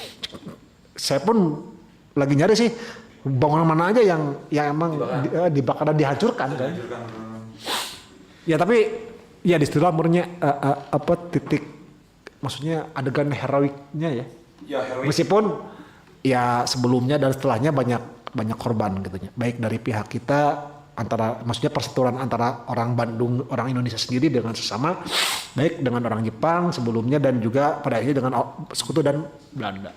Speaker 2: Saya pun lagi nyari sih bangunan mana aja yang emang dibakar dan dihancurkan kan. Ya tapi ya di situ umurnya apa titik maksudnya adegan heroiknya ya.
Speaker 1: Ya heroik.
Speaker 2: Meskipun ya sebelumnya dan setelahnya banyak korban gitu ya. Baik dari pihak kita antara maksudnya persetujuan antara orang Bandung, orang Indonesia sendiri dengan sesama, baik dengan orang Jepang sebelumnya dan juga pada akhirnya dengan sekutu dan Belanda.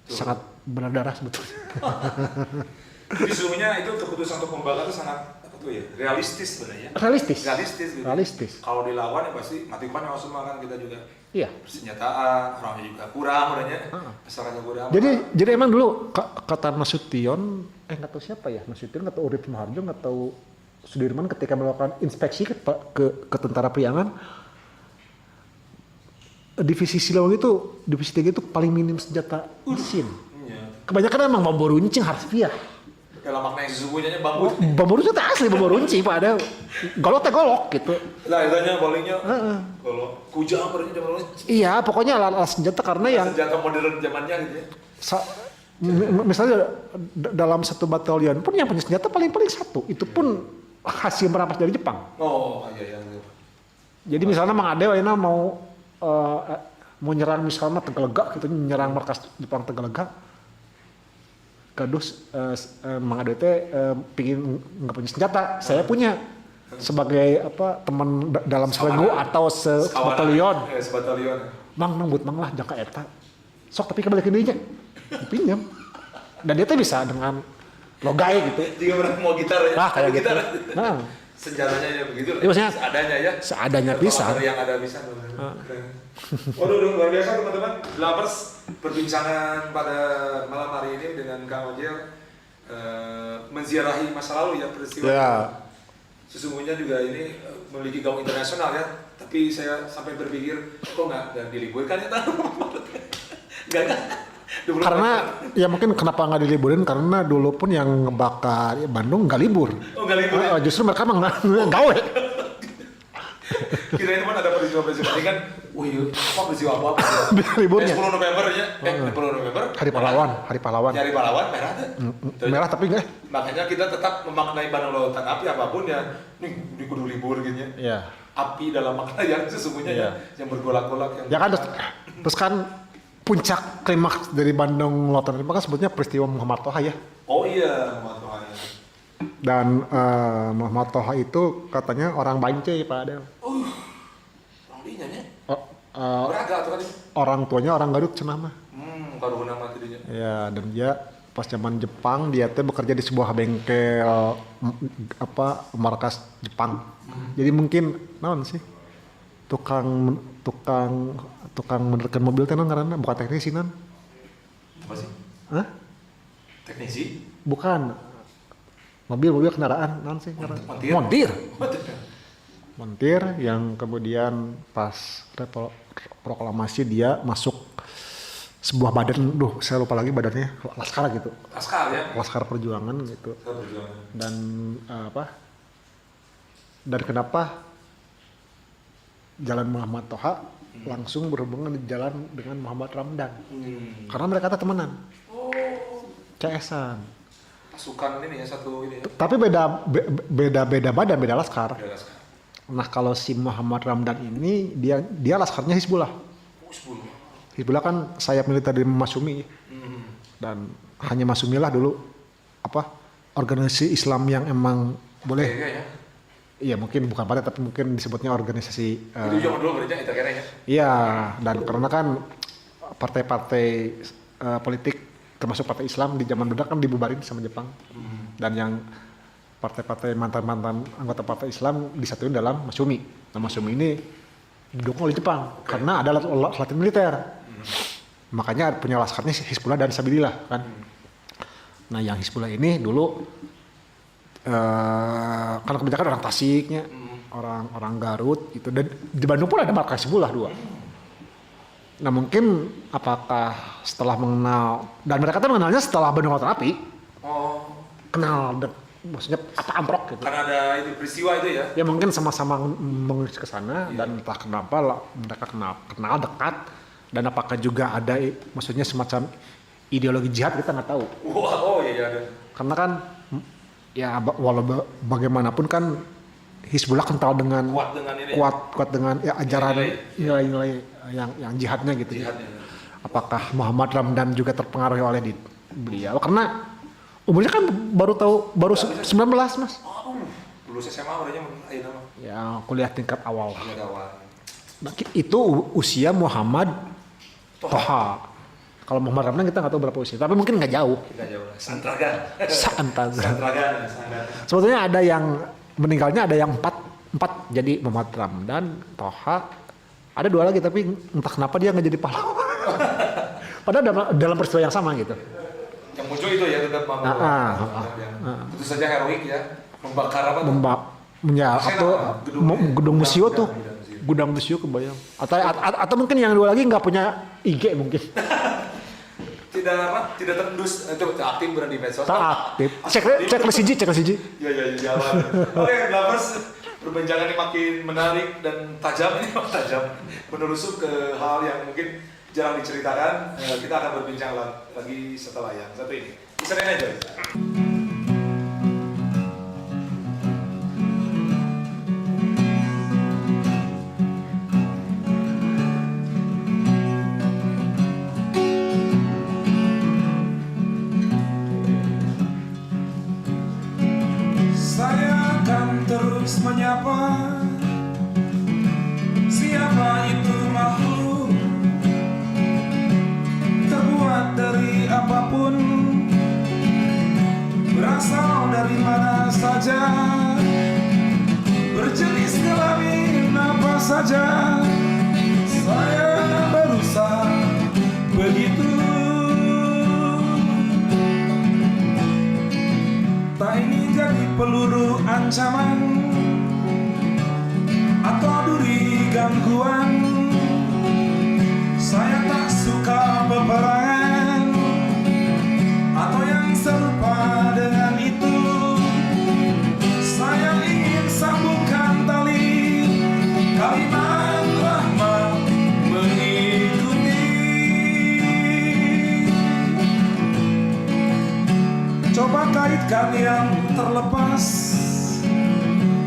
Speaker 2: Sangat berdarah sebetulnya.
Speaker 1: Jadi sesungguhnya itu keputusan untuk membakar itu sangat apa tuh ya realistis sebenarnya.
Speaker 2: Realistis.
Speaker 1: Gitu.
Speaker 2: Realistis.
Speaker 1: Kalau dilawan ya pasti mati kuman yang semua kan kita juga.
Speaker 2: Iya.
Speaker 1: Persenjataan orangnya juga kurang orangnya. Masyarakatnya kurang.
Speaker 2: Jadi emang dulu kata Nasution, nggak tahu siapa ya Nasution, nggak tahu Urip Suharjo, nggak tahu Sudirman ketika melakukan inspeksi ke tentara Priangan, divisi Silawang itu divisi 3 itu paling minim senjata mesin.
Speaker 1: Iya.
Speaker 2: Kebanyakan emang bambu runcing harfiah.
Speaker 1: Kalau makna yang sesungguhnya bambu.
Speaker 2: Bambu runcing itu asli bambu runcing pak, ada golok gitu.
Speaker 1: Lah itanya palingnya kalau kujang berarti zaman dulu.
Speaker 2: Iya pokoknya alat senjata karena yang
Speaker 1: senjata modern zamannya gitu ya.
Speaker 2: Misalnya dalam satu batalion pun yang punya senjata paling satu, itu pun hasil merampas dari Jepang.
Speaker 1: Oh iya.
Speaker 2: Jadi misalnya Mang Ade Waina mau nyerang misalnya Tegalega gitu, nyerang markas Jepang Tegalega, kadus Mang Ade pingin nggak punya senjata, saya punya sebagai apa teman dalam selenggu atau sebatalion.
Speaker 1: Sebatalion.
Speaker 2: Mang nambut mang lah jangka eta. Sok tapi kembali ke dinya. Pinjam. Dan dia tuh bisa dengan logai gitu.
Speaker 1: Jika pernah mau gitar ya.
Speaker 2: Nah, kayak gitu.
Speaker 1: Gitar.
Speaker 2: Nah,
Speaker 1: senjatanya ya begitu.
Speaker 2: Iya, maksudnya
Speaker 1: seadanya ya.
Speaker 2: Seadanya bisa.
Speaker 1: Yang ada bisa. Waduh, luar biasa teman-teman. Lovers perbincangan pada malam hari ini dengan Kang Ojel menziarahi masa lalu ya peristiwa.
Speaker 2: Ya.
Speaker 1: Sesungguhnya juga ini memiliki gaung internasional ya. Tapi saya sampai berpikir kok nggak diliburkan ya Nggak.
Speaker 2: Karena ya mungkin kenapa nggak diliburin karena dulu pun yang ngebakar Bandung nggak libur.
Speaker 1: Oh nggak libur.
Speaker 2: Justru mereka mah nggak gawe.
Speaker 1: Kirain teman ada peristiwa-peristiwa ini kan, wih apa peristiwa apa?
Speaker 2: Liburnya.
Speaker 1: 10 November ya, 10 November.
Speaker 2: Hari pahlawan.
Speaker 1: Hari pahlawan merah tuh.
Speaker 2: Merah tapi enggak.
Speaker 1: Makanya kita tetap memaknai Bandung Lautan Api apapun ya, ini di kudu libur gitu ya.
Speaker 2: Iya.
Speaker 1: Api dalam makna yang sesungguhnya ya, yang bergolak-golak yang.
Speaker 2: Ya kan terus kan puncak klimaks dari Bandung Lautan Api kan sebetulnya peristiwa Muhammad Toha ya.
Speaker 1: Oh iya, Muhammad Toha ya.
Speaker 2: Dan Muhammad Toha itu katanya orang Bancai Pak Adel.
Speaker 1: Orang dinya nya.
Speaker 2: Braga
Speaker 1: tuh kan.
Speaker 2: Orang tuanya orang Garut cenah mah.
Speaker 1: Karo nama tadinya.
Speaker 2: Ya, dan dia pas zaman Jepang dia teh bekerja di sebuah bengkel markas Jepang. Jadi mungkin naon sih? Tukang menerken mobil teh naon ngaranna? Bukan teknisi non?
Speaker 1: Apa sih?
Speaker 2: Hah?
Speaker 1: Teknisi?
Speaker 2: Bukan. Mobil kendaraan naon sih ngaranna? Montir yang kemudian pas proklamasi dia masuk sebuah badan, saya lupa lagi badannya, Laskar gitu.
Speaker 1: Laskar ya?
Speaker 2: Laskar Perjuangan gitu. Dan dan kenapa Jalan Muhammad Toha langsung berhubungan di jalan dengan Muhammad Ramdan? Karena mereka tuh temenan. CS-an.
Speaker 1: Pasukan ini ya satu ini ya.
Speaker 2: Tapi beda badan, beda laskar. Nah kalau si Muhammad Ramdan ini dia laskarnya Hizbullah. Hizbullah kan sayap militer dari Masumi. Dan hanya Masumi lah dulu organisasi Islam yang emang boleh. Iya mungkin bukan partai tapi mungkin disebutnya organisasi.
Speaker 1: Itu zaman dulu berarti itu kira ya.
Speaker 2: Iya dan karena kan partai-partai politik termasuk partai Islam di zaman dulu kan dibubarin sama Jepang. Dan yang partai-partai mantan anggota partai Islam disatuin dalam Masumi. Nah Masumi ini didukung oleh Jepang karena ada latihan militer. Makanya punya laskarnya Hizbullah dan Sabilillah kan. Nah yang Hizbullah ini dulu karena kebanyakan orang Tasiknya, orang Garut gitu, dan di Bandung pun ada markas Hizbullah 2. Nah mungkin apakah setelah mengenal, dan mereka tuh mengenalnya setelah Bandung Lautan Api. Kenal maksudnya apa amprok gitu.
Speaker 1: Karena ada itu peristiwa itu ya.
Speaker 2: Ya mungkin sama-sama mengurus ke sana dan entah kenapa mereka kenal dekat dan apakah juga ada maksudnya semacam ideologi jihad kita nggak tahu.
Speaker 1: Oh iya ada.
Speaker 2: Karena kan ya walau bagaimanapun kan Hizbullah kental dengan
Speaker 1: kuat
Speaker 2: dengan ya, ajaran nilai-nilai yang jihadnya gitu.
Speaker 1: jihadnya.
Speaker 2: Apakah Muhammad Ramdan juga terpengaruh oleh beliau? Karena umurnya kan baru 19 Mas.
Speaker 1: Lulus SMA berarti ayeuna mah.
Speaker 2: Ya kuliah tingkat awal.
Speaker 1: Awal.
Speaker 2: Nah, itu usia Muhammad Toha. Kalau Muhammad Ramdan kita nggak tahu berapa usia, tapi mungkin nggak jauh.
Speaker 1: Tidak jauh lah. Santragan.
Speaker 2: Santragan. Sebetulnya ada yang meninggalnya ada yang 4 jadi Muhammad Ramdan, Toha. Ada 2 lagi tapi entah kenapa dia nggak jadi pahlawan. Padahal dalam peristiwa yang sama gitu.
Speaker 1: Yang muncul itu ya tetap tentu saja heroik ya, membakar apa tuh?
Speaker 2: Atau gedung museo tuh. Gudang museo kebayang. Atau mungkin yang 2 lagi nggak punya IG mungkin.
Speaker 1: Tidak terendus itu aktif berada di medsos.
Speaker 2: Tak aktif. Cek lesiji.
Speaker 1: Ya jalan. Oke, lovers, perbincangan ini makin menarik dan tajam menelusuk ke hal yang mungkin jarang diceritakan. Kita akan berbincang lagi setelah yang satu ini. Isarin aja. Saya akan terus menyapa siapa itu makhluk terbuat dari apapun, berasal dari mana saja, berjenis kelamin apa saja. Saya berusaha begitu. Tak ingin jadi peluru ancaman atau duri gangguan. Saya tak suka peperangan atau yang serupa dengan itu. Saya ingin sambungkan tali kalimat rahmat mengikuti. Coba kaitkan yang terlepas,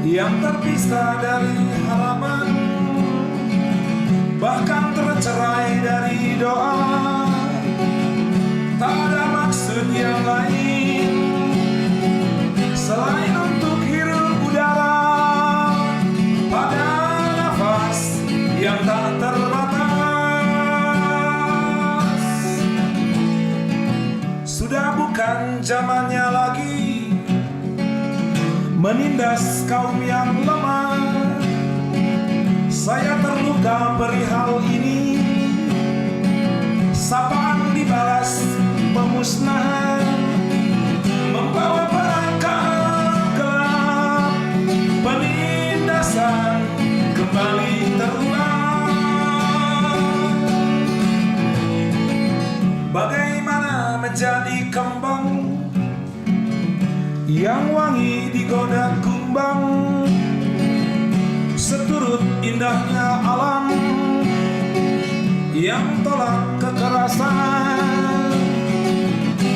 Speaker 1: yang terpisah dari harapan, bahkan tercerai dari doa. Tak ada maksud yang lain selain untuk hirup udara pada nafas yang tak terbatas. Sudah bukan zamannya lagi menindas kaum yang lemah. Saya terluka perihal ini. Sapaan dibalas pemusnahan, membawa perangkap gelap, penindasan kembali terulang. Bagaimana menjadi kembang yang wangi digoda kumbang, seturut indahnya alam yang tolak kekerasan.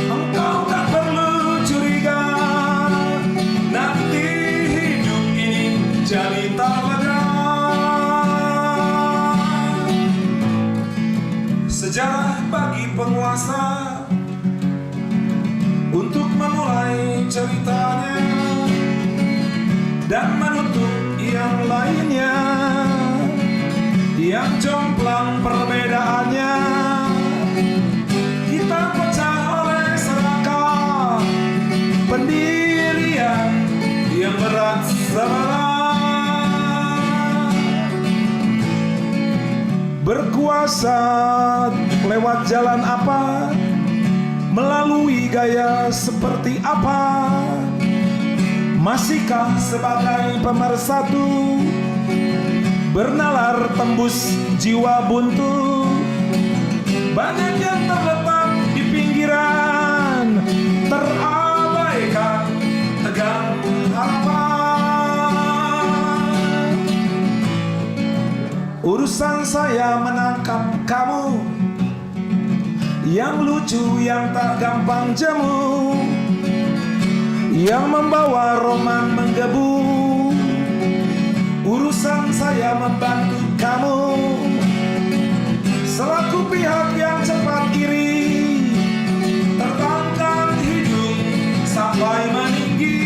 Speaker 1: Engkau tak perlu curiga, nanti hidup ini jadi tak lega. Sejarah bagi penguasa untuk memulai ceritanya dan menutup yang lainnya yang jomplang perbedaannya. Kita pecah oleh serakah pendirian yang berat sebelah. Berkuasa lewat jalan apa, melalui gaya seperti apa, masihkah sebagai pemersatu, bernalar tembus jiwa buntu. Banyak yang terletak di pinggiran, terabaikan tegang harapan. Urusan saya menangkap kamu, yang lucu yang tak gampang jemu, yang membawa roman menggebu urusan saya membantu kamu selaku pihak yang cepat kiri, terbangkan hidup sampai meninggi.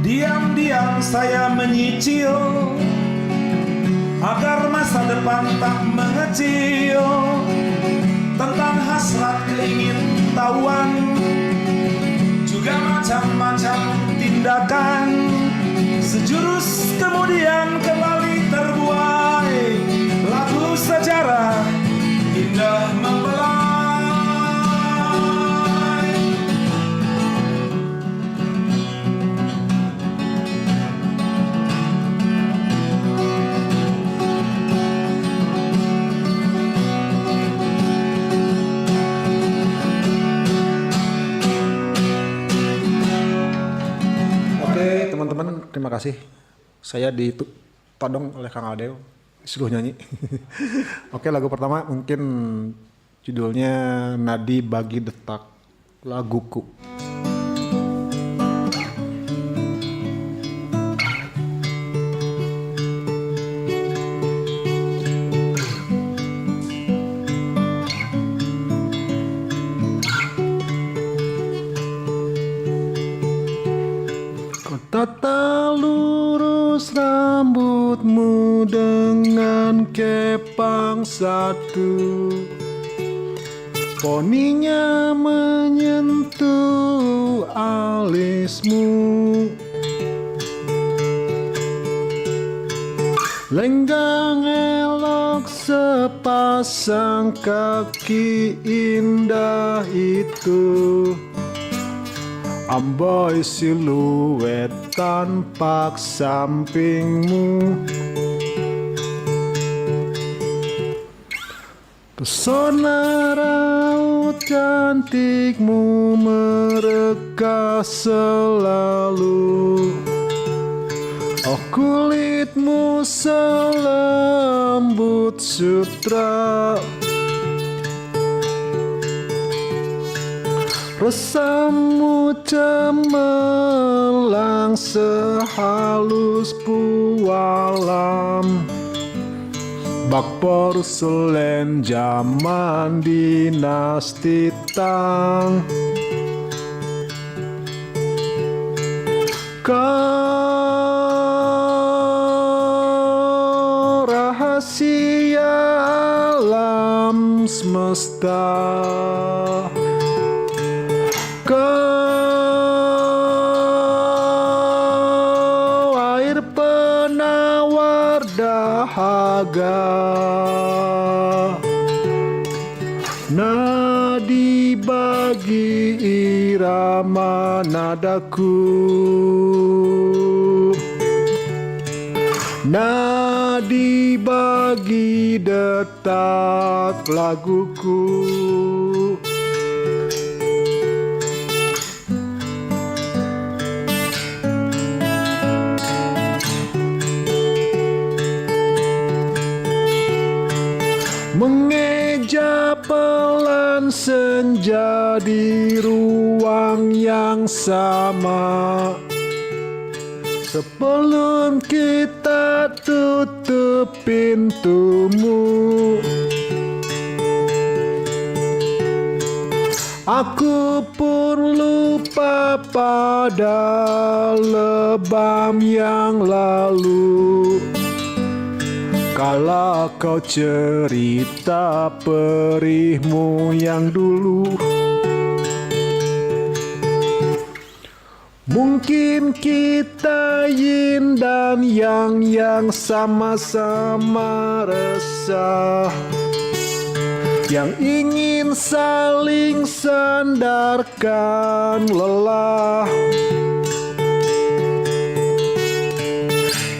Speaker 1: Diam-diam saya menyicil agar masa depan tak mengecil, tentang hasrat keingintahuan, juga macam-macam tindakan. Sejurus kemudian kembali terbuai lagu sejarah indah membelai.
Speaker 2: Teman-teman, terima kasih. Saya ditodong oleh Kang Aldeo, disuruh nyanyi. Oke, lagu pertama mungkin judulnya Nadi Bagi Detak Laguku. Tata lurus rambutmu dengan kepang satu, poninya menyentuh alismu, lenggang elok sepasang kaki indah itu, amboi siluet tanpa sampingmu, pesona raut cantikmu mereka selalu, oh kulitmu selembut sutra, resamu cemerlang sehalus pualam, bak porselen zaman dinasti Tang. Kau rahasia alam semesta, kau air penawar dahaga, nadi bagi irama nadaku, nadi bagi detak laguku. Mengeja pelan senja di ruang yang sama, sebelum kita tutup pintumu, aku pun lupa pada lebam yang lalu. Kala kau cerita perihmu yang dulu, mungkin kita yin dan yang sama-sama resah, yang ingin saling sandarkan lelah.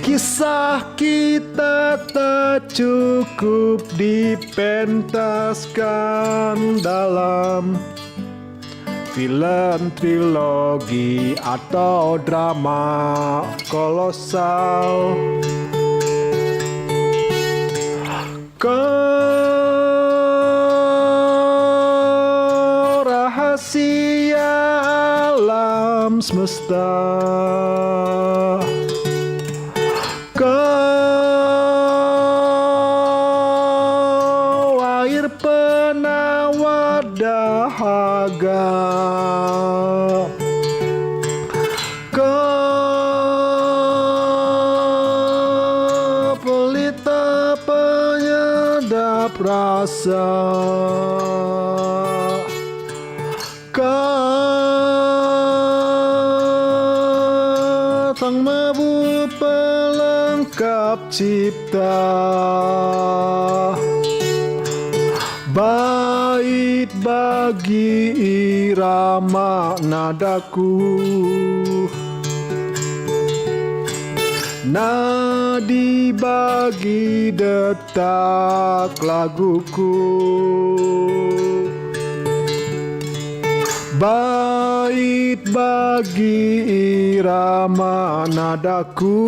Speaker 2: Kisah kita tak cukup dipentaskan dalam film trilogi atau drama kolosal. Rahasia alam semesta, kau air penawar dahaga, kau pelita penyedap rasa, Sang Mabu pelengkap cipta, bait bagi irama nadaku, nadi bagi detak laguku, bait bagi irama nadaku,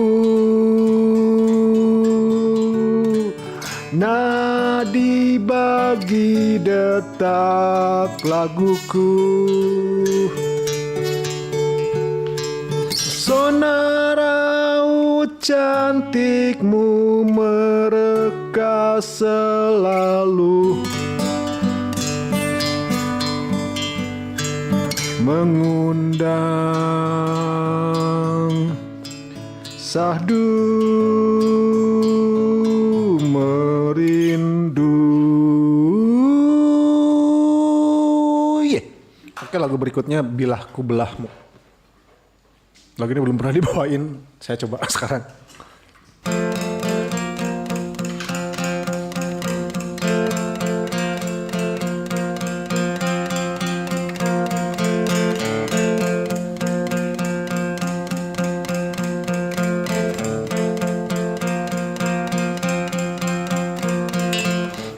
Speaker 2: nadi bagi detak laguku. Sonara cantikmu mereka selalu mengundang sahdu merindu. Oke, lagu berikutnya Bilah Ku Belahmu. Lagu ini belum pernah dibawain, saya coba sekarang.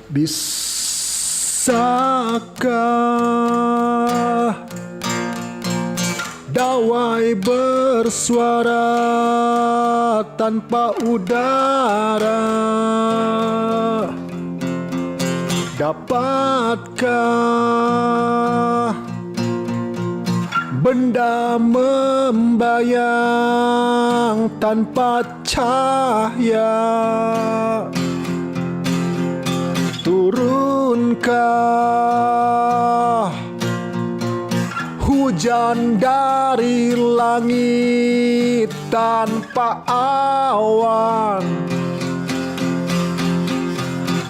Speaker 2: Bisakah dawai bersuara tanpa udara? Dapatkah benda membayang tanpa cahaya? Turunkah hujan dari langit tanpa awan?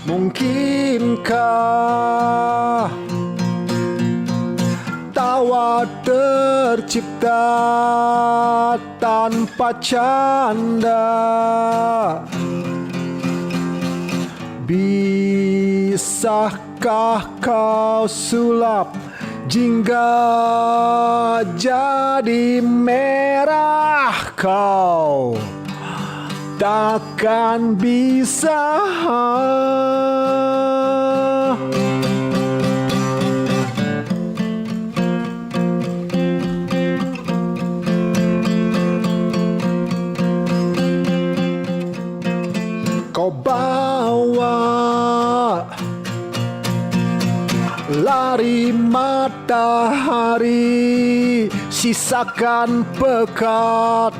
Speaker 2: Mungkinkah tawa tercipta tanpa canda? Bisakah kau sulap jingga jadi merah? Kau takkan bisa. Kau bawa lari matahari, sisakan pekat.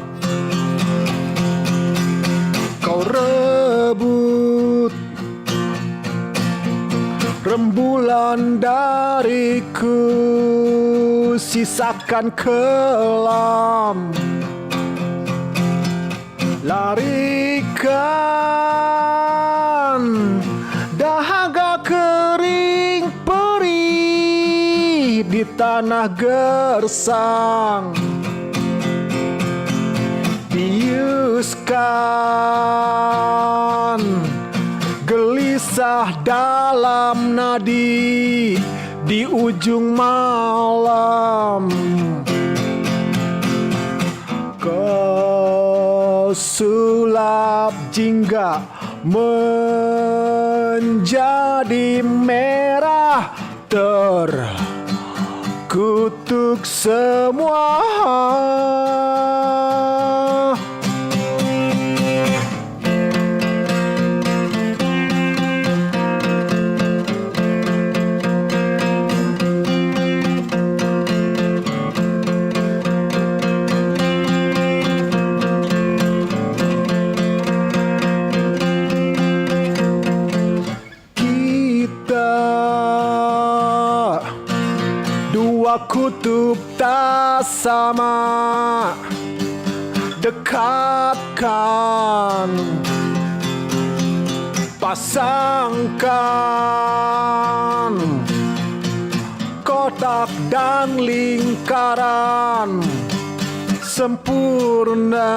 Speaker 2: Kau rebut rembulan dariku, sisakan kelam. Larikan dahaga kering perih di tanah gersang. Biuskan gelisah dalam nadi di ujung malam. Kau sulap jingga menjadi merah terkubur. kutuk semua. Dua kutub tak sama, dekatkan, pasangkan kotak dan lingkaran sempurna.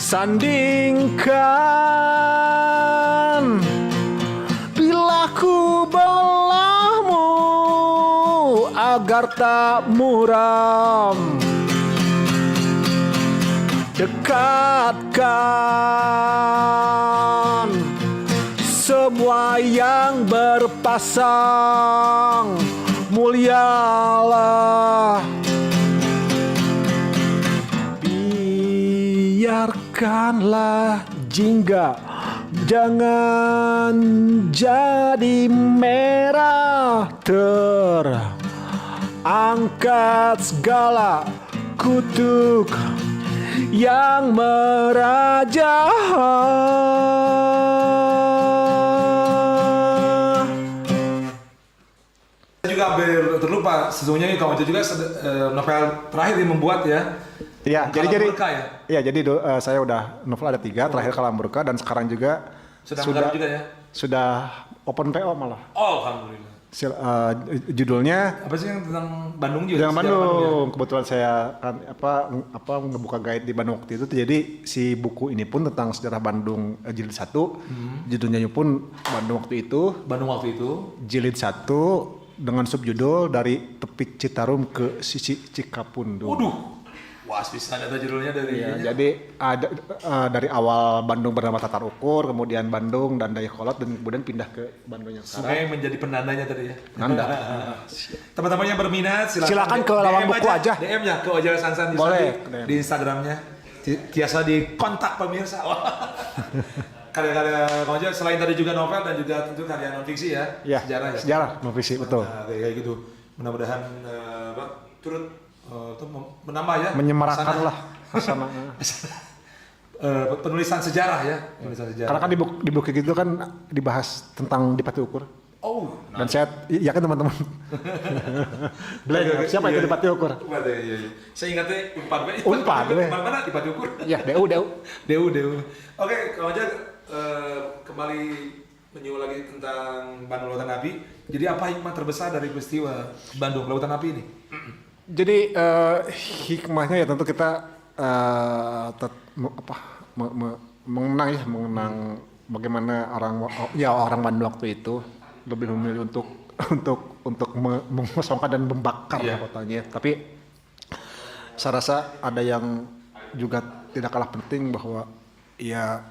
Speaker 2: Sandingkan bila ku belahmu agar tak muram. Dekatkan semua yang berpasang, mulialah. Biarkanlah jingga jangan jadi merah, terangkat segala kutuk yang merajah.
Speaker 1: Saya juga hampir terlupa, sesungguhnya kamu juga novel terakhir yang membuat ya.
Speaker 2: Iya,
Speaker 1: Kalam
Speaker 2: jadi
Speaker 1: Murka ya?
Speaker 2: Iya, jadi saya udah novel ada 3, terakhir Kalam Murka, dan sekarang juga
Speaker 1: Sudah juga ya?
Speaker 2: Sudah open PO malah.
Speaker 1: Oh, alhamdulillah.
Speaker 2: Judulnya
Speaker 1: Apa sih yang tentang Bandung juga?
Speaker 2: Tentang
Speaker 1: Sejarah
Speaker 2: Bandung.
Speaker 1: ya?
Speaker 2: Kebetulan saya kan apa ngebuka guide di Bandung waktu itu. Jadi si buku ini pun tentang sejarah Bandung jilid 1. Judulnya pun Bandung waktu itu.
Speaker 1: Bandung waktu itu.
Speaker 2: Jilid 1 dengan subjudul Dari Tepi Citarum ke Sisi Cikapundung.
Speaker 1: Waduh. Wah, bisa ada judulnya dari
Speaker 2: Ya, jadi ada dari awal Bandung bernama Tatar Ukur, kemudian Bandung dan Dayakolot, dan kemudian pindah ke Bandung yang sekarang.
Speaker 1: Sungai menjadi penandanya tadi ya.
Speaker 2: Penanda.
Speaker 1: Teman-teman yang berminat
Speaker 2: Silakan ke lawang buku aja.
Speaker 1: DM ya ke Ojol Sansan
Speaker 2: Boleh,
Speaker 1: di Instagramnya. Biasa dikontak pemirsa. Karya-karya Kang Ojol selain tadi juga novel dan juga tentu karya non fiksi ya.
Speaker 2: Ya,
Speaker 1: sejarah ya.
Speaker 2: Sejarah non fiksi, betul.
Speaker 1: Nah, kayak gitu. Mudah-mudahan turut menambah ya.
Speaker 2: Menyemarakan lah hasanah.
Speaker 1: Penulisan sejarah ya. Penulisan sejarah.
Speaker 2: Karena kan di buku gitu kan dibahas tentang Dipati Ukur.
Speaker 1: Oh,
Speaker 2: Dan saya yakin teman-teman. Siapa itu Dipati Ukur?
Speaker 1: Iya. Saya ingatnya Unpad.
Speaker 2: Unpad,
Speaker 1: Mana Dipati Ukur?
Speaker 2: Ya, DU.
Speaker 1: Oke, Kang Ojol kembali menyinggung lagi tentang Bandung Lautan Api. Jadi apa hikmah terbesar dari peristiwa Bandung Lautan Api ini?
Speaker 2: Jadi hikmahnya ya tentu kita mengenang bagaimana orang Bandung waktu itu lebih memilih untuk mengosongkan dan membakar kotanya. Tapi saya rasa ada yang juga tidak kalah penting bahwa ya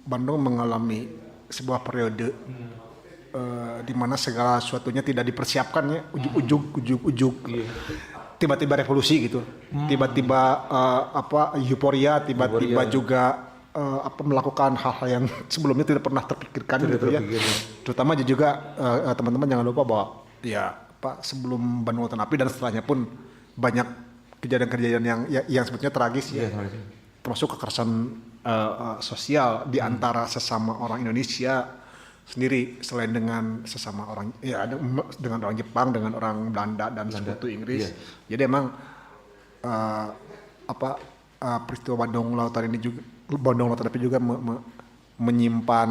Speaker 2: Bandung mengalami sebuah periode di mana segala sesuatunya tidak dipersiapkan ya, ujug-ujug. Tiba-tiba revolusi gitu, tiba-tiba euforia, tiba-tiba juga melakukan hal-hal yang sebelumnya tidak pernah terpikirkan gitu ya. Terutama juga teman-teman jangan lupa bahwa ya sebelum Bandung Lautan Api dan setelahnya pun banyak kejadian-kejadian yang sebetulnya tragis ya. Termasuk kekerasan sosial di antara sesama orang Indonesia sendiri, selain dengan sesama orang dengan orang Jepang, dengan orang Belanda dan sekutu Inggris. Jadi emang peristiwa Bandung Lautan Api juga menyimpan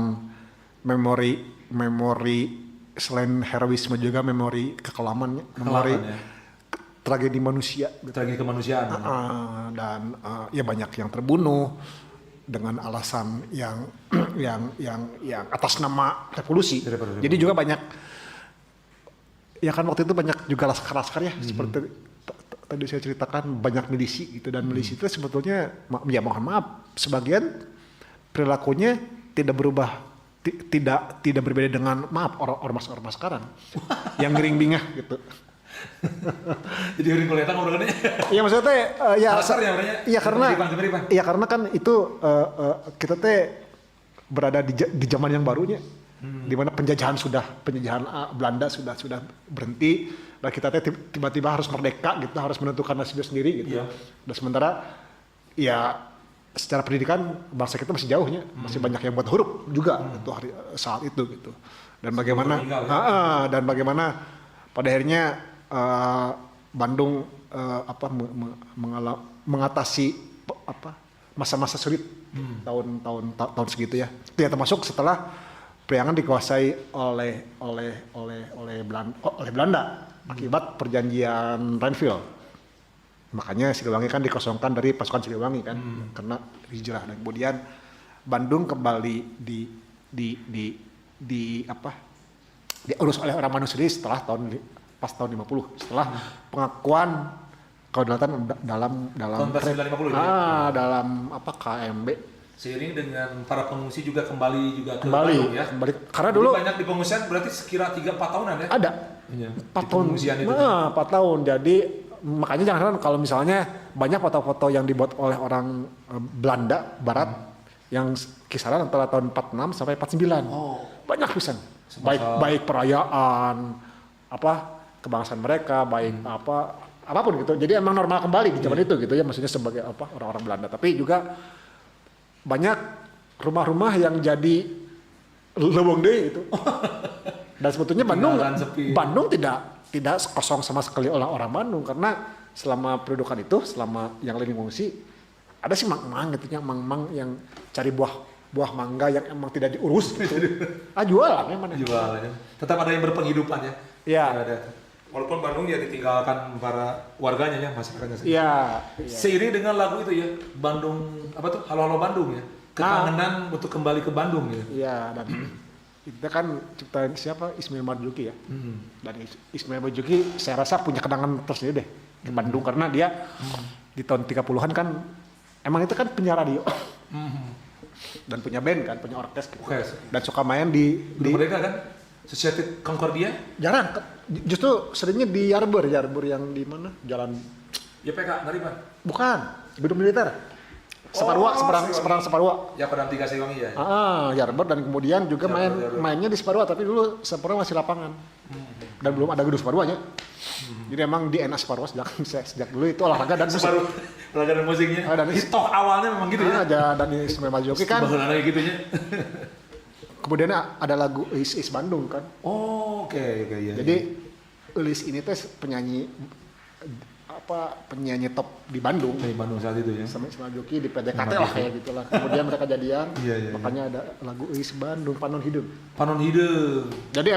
Speaker 2: memori selain heroisme juga memori kekelaman, memori tragedi manusia,
Speaker 1: tragedi kemanusiaan.
Speaker 2: Dan ya banyak yang terbunuh dengan alasan yang atas nama revolusi. Jadi juga banyak ya kan waktu itu banyak juga laskar-laskar ya, seperti tadi saya ceritakan, banyak milisi gitu, dan milisi itu sebetulnya ya mohon maaf sebagian perilakunya tidak tidak berbeda dengan maaf ormas sekarang yang ngering bingah gitu.
Speaker 1: Jadi hari kuliah orangnya.
Speaker 2: Iya maksudnya teh ya iya karena kan itu kita teh berada di zaman yang barunya. Di mana penjajahan Belanda sudah berhenti dan kita teh tiba-tiba harus merdeka gitu, harus menentukan nasibnya sendiri gitu.
Speaker 1: Iya.
Speaker 2: Dan sementara ya secara pendidikan bangsa kita masih jauhnya, masih banyak yang buat huruf juga itu saat itu gitu. Dan bagaimana pada akhirnya Bandung mengatasi masa-masa sulit tahun segitu ya. Itu ya termasuk setelah Priangan dikuasai oleh Belanda akibat perjanjian Rhineville. Makanya Siliwangi kan dikosongkan dari pasukan Siliwangi kan karena hijrah, dan kemudian Bandung kembali diurus oleh orang Bandung sendiri setelah tahun 50 setelah pengakuan kedaulatan dalam
Speaker 1: tahun 1950
Speaker 2: dalam KMB.
Speaker 1: Seiring dengan para pengungsi juga kembali ke Bandung ya.
Speaker 2: Kembali. Karena dulu
Speaker 1: banyak di pengungsian berarti sekira 3-4 tahunan ya.
Speaker 2: Ada.
Speaker 1: Iya.
Speaker 2: 4 tahun. 4 tahun. Jadi makanya jangan heran kalau misalnya banyak foto-foto yang dibuat oleh orang Belanda Barat yang kisaran antara tahun 46 sampai 49. Banyak pisan. Baik perayaan kebangsaan mereka, baik apapun gitu. Jadi emang normal kembali di zaman itu gitu ya, maksudnya sebagai orang-orang Belanda. Tapi juga banyak rumah-rumah yang jadi leweng deui gitu. Dan sebetulnya Bandung tidak kosong sama sekali oleh orang Bandung, karena selama pendudukan itu, selama yang lain mengungsi, ada sih mang-mang gitu ya, mang-mang yang cari buah mangga yang emang tidak diurus gitu. Jualan emang.
Speaker 1: Jualan. Tetap ada yang berpenghidupan ya.
Speaker 2: Iya.
Speaker 1: Walaupun Bandung ya ditinggalkan para warganya ya, masyarakatnya.
Speaker 2: Iya.
Speaker 1: Seiring dengan lagu itu ya, Bandung Halo Halo Bandung ya. Kekangenan untuk kembali ke Bandung ya.
Speaker 2: Iya, dan kita kan ciptaan siapa? Ismail Marzuki ya. Dan Ismail Marzuki saya rasa punya kenangan tersendiri deh di Bandung karena dia di tahun 30-an kan emang itu kan penyiar radio. Dan punya band kan, punya orkes gitu. Dan suka main di
Speaker 1: mereka kan Society Concordia?
Speaker 2: Jarang, justru seringnya di Yarbur yang di mana? Jalan
Speaker 1: YPK dari mana?
Speaker 2: Bukan, gedung militer. Separua.
Speaker 1: Ya Padang 3 Siliwangi ya.
Speaker 2: Yarbur, dan kemudian juga mainnya di Separua, tapi dulu Separua masih lapangan. Dan belum ada gedung Separuanya. Jadi emang di NA Separua sejak dulu itu olahraga dan musik.
Speaker 1: Olahraga dan musiknya. Dan itu awalnya memang gitu ya.
Speaker 2: Dan Ismail Marzuki kan.
Speaker 1: Baheula gitunya.
Speaker 2: Kemudian ada lagu Is Bandung kan.
Speaker 1: Oke.
Speaker 2: Jadi Ulis ini teh penyanyi top di Bandung.
Speaker 1: Di Bandung saat itu ya.
Speaker 2: Sama Ismail Marzuki di PDKT lah kayak gitulah. Kemudian mereka jadian. Makanya ada lagu Is Bandung, Panon Hideung. Jadi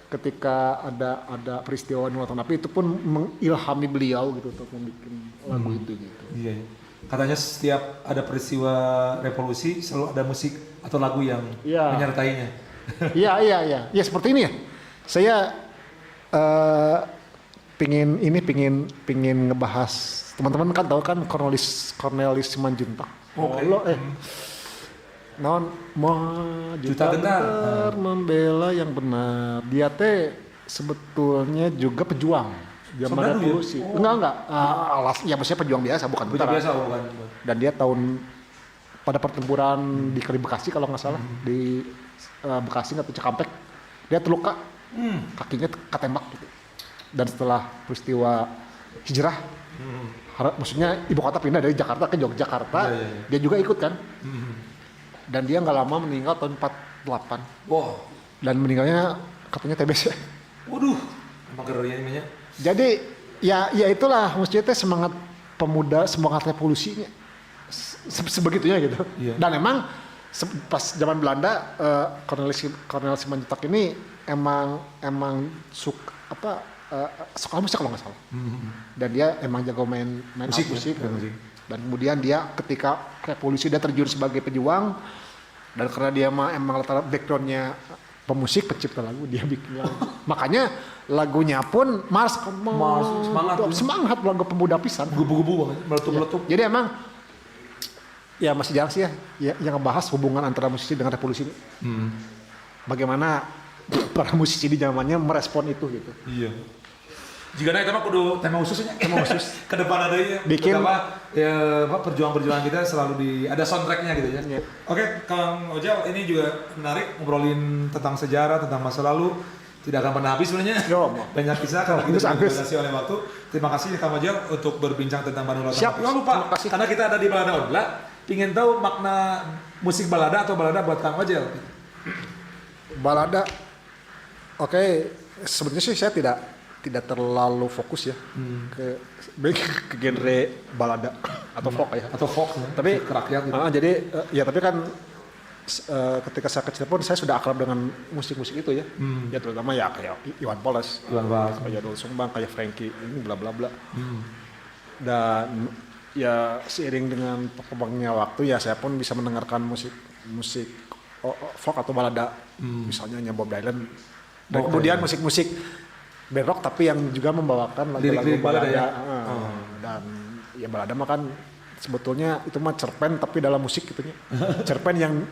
Speaker 2: ketika ada peristiwa Nuwatan Api itu pun mengilhami beliau gitu untuk membuat lagu itu gitu.
Speaker 1: Iya. Katanya setiap ada peristiwa revolusi selalu ada musik atau lagu yang menyertainya. Iya. Ya seperti ini ya. Saya pingin ngebahas, teman-teman kan tahu kan Cornelis Simanjuntak. Juta Gentar membela yang benar. Dia teh sebetulnya juga pejuang. Zaman revolusi. Enggak. Maksudnya pejuang biasa, bukan tentara. Dan dia pada pertempuran di Kali Bekasi kalau nggak salah, di Bekasi atau Cikampek, dia terluka, kakinya ketembak gitu. Dan setelah peristiwa hijrah, maksudnya ibu kota pindah dari Jakarta ke Yogyakarta, dia juga ikut kan. Dan dia nggak lama meninggal tahun 48. Dan meninggalnya katanya TBC. Waduh, magernya.
Speaker 2: Jadi ya itulah maksudnya semangat pemuda, semangat revolusinya sebegitunya gitu. Dan emang pas zaman Belanda Cornelis Simanjuntak ini emang suka musik kalau nggak salah. Dan dia emang jago main musik. Dan kemudian dia ketika revolusi dia terjun sebagai pejuang, dan karena dia emang latar backgroundnya pemusik, pencipta lagu, dia bikin lagu. Makanya lagunya pun Mars semangat lagu pemuda pisan.
Speaker 1: Gubu-gubu banget, meletup-meletup.
Speaker 2: Jadi emang ya masih jarang sih ya yang ngebahas hubungan antara musisi dengan revolusi ini. Bagaimana para musisi di zamannya merespon itu gitu.
Speaker 1: Iya. Jika itu mah kudu tema khususnya. Tema khusus. Ke depan ada ya.
Speaker 2: Bikin
Speaker 1: perjuangan-perjuangan kita selalu ada soundtracknya gitu ya.
Speaker 2: Iya.
Speaker 1: Oke, Kang Ojal, ini juga menarik ngobrolin tentang sejarah, tentang masa lalu. Tidak akan pernah habis sebenarnya. Banyak kisah kalau kita dibatasi oleh waktu. Terima kasih Kang Ojal untuk berbincang tentang Bandung Lautan.
Speaker 2: Siap.
Speaker 1: Jangan lupa, karena kita ada di Balada Onla, ingin tahu makna musik balada atau balada buat Kang Ojal.
Speaker 2: Balada, oke, sebenarnya sih saya tidak terlalu fokus ya ke genre balada atau folk ya.
Speaker 1: Atau folk ya.
Speaker 2: Tapi
Speaker 1: kerakyat gitu.
Speaker 2: Jadi ya tapi kan ketika saya kecil pun saya sudah akrab dengan musik-musik itu ya. Ya terutama ya kayak Iwan Fals, kayak Doel Sumbang, kayak Frankie, ini bla bla bla. Dan ya seiring dengan perkembangannya waktu ya saya pun bisa mendengarkan musik folk atau balada, misalnya Bob Dylan. Dan kemudian musik-musik band rock tapi yang juga membawakan lagu-lagu balada ya. Dan ya balada mah kan sebetulnya itu mah cerpen tapi dalam musik gitu ya. Cerpen yang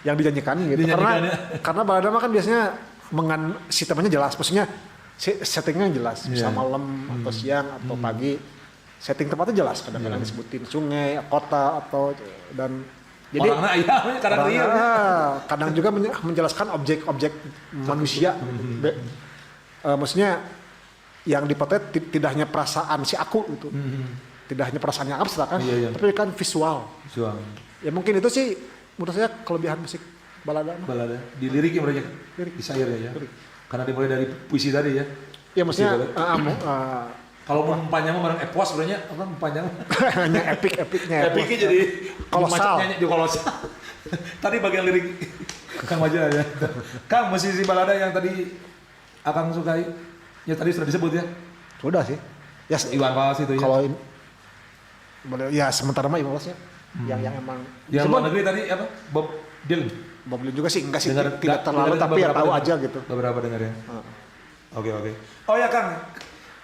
Speaker 2: dinyanyikan gitu. Karena balada mah kan biasanya sistemnya jelas, maksudnya settingnya jelas, bisa malam atau siang atau pagi. Setting tempatnya jelas, kadang-kadang disebutin sungai, kota atau dan jadi kadang juga menjelaskan objek-objek manusia. Maksudnya yang dipotret tidak hanya perasaan si aku gitu. Tidak hanya perasaan yang abstrak kan, tapi kan visual. Ya mungkin itu sih menurut saya kelebihan musik balada.
Speaker 1: Balada. Di lirik ya mereka. Di syair ya. Karena dimulai dari puisi tadi ya.
Speaker 2: Ya maksudnya
Speaker 1: kalau mau mempanjang barang epos sebenarnya apa mempanjang?
Speaker 2: Hanya epiknya
Speaker 1: jadi
Speaker 2: kolosal.
Speaker 1: Di kolosal. Tadi bagian lirik Kang Wajah ya. Kang musisi balada yang tadi Akang sukai, ya tadi sudah disebut ya.
Speaker 2: Sudah sih. Ya
Speaker 1: Iwan Fals itu ya.
Speaker 2: Kalau ya sementara mah Iwan Fals ya. Yang emang
Speaker 1: yang luar negeri tadi apa? Bob Dylan.
Speaker 2: Bob Dylan juga sih enggak sih tidak terlalu tapi ya tahu aja gitu.
Speaker 1: Beberapa dengar ya. Oke. Oh ya Kang.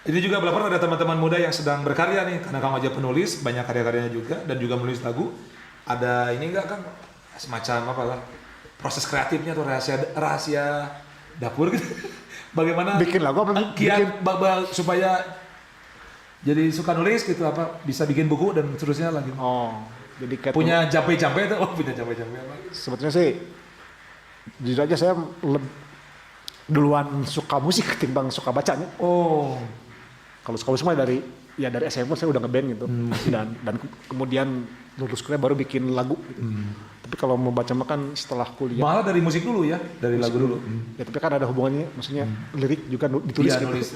Speaker 1: Ini juga belajar ada teman-teman muda yang sedang berkarya nih, karena Kang aja penulis, banyak karya-karyanya juga dan juga menulis lagu. Ada ini enggak Kang? Semacam apa lah? Proses kreatifnya atau rahasia dapur gitu. Bagaimana
Speaker 2: bikin lagu apa
Speaker 1: kiat supaya jadi suka nulis gitu apa bisa bikin buku dan seterusnya lagi.
Speaker 2: Jadi kayak
Speaker 1: punya jampe-jampe itu punya jampe-jampe apa?
Speaker 2: Sebetulnya sih jujur aja saya duluan suka musik ketimbang suka bacanya. Kalau suka musik mah dari SMP saya udah ngeband gitu. Dan kemudian lulus kuliah baru bikin lagu gitu. Tapi kalau mau baca mah kan setelah kuliah.
Speaker 1: Malah dari musik dulu ya, dari lagu dulu.
Speaker 2: Ya tapi kan ada hubungannya, maksudnya lirik juga ditulis gitu. Nulis.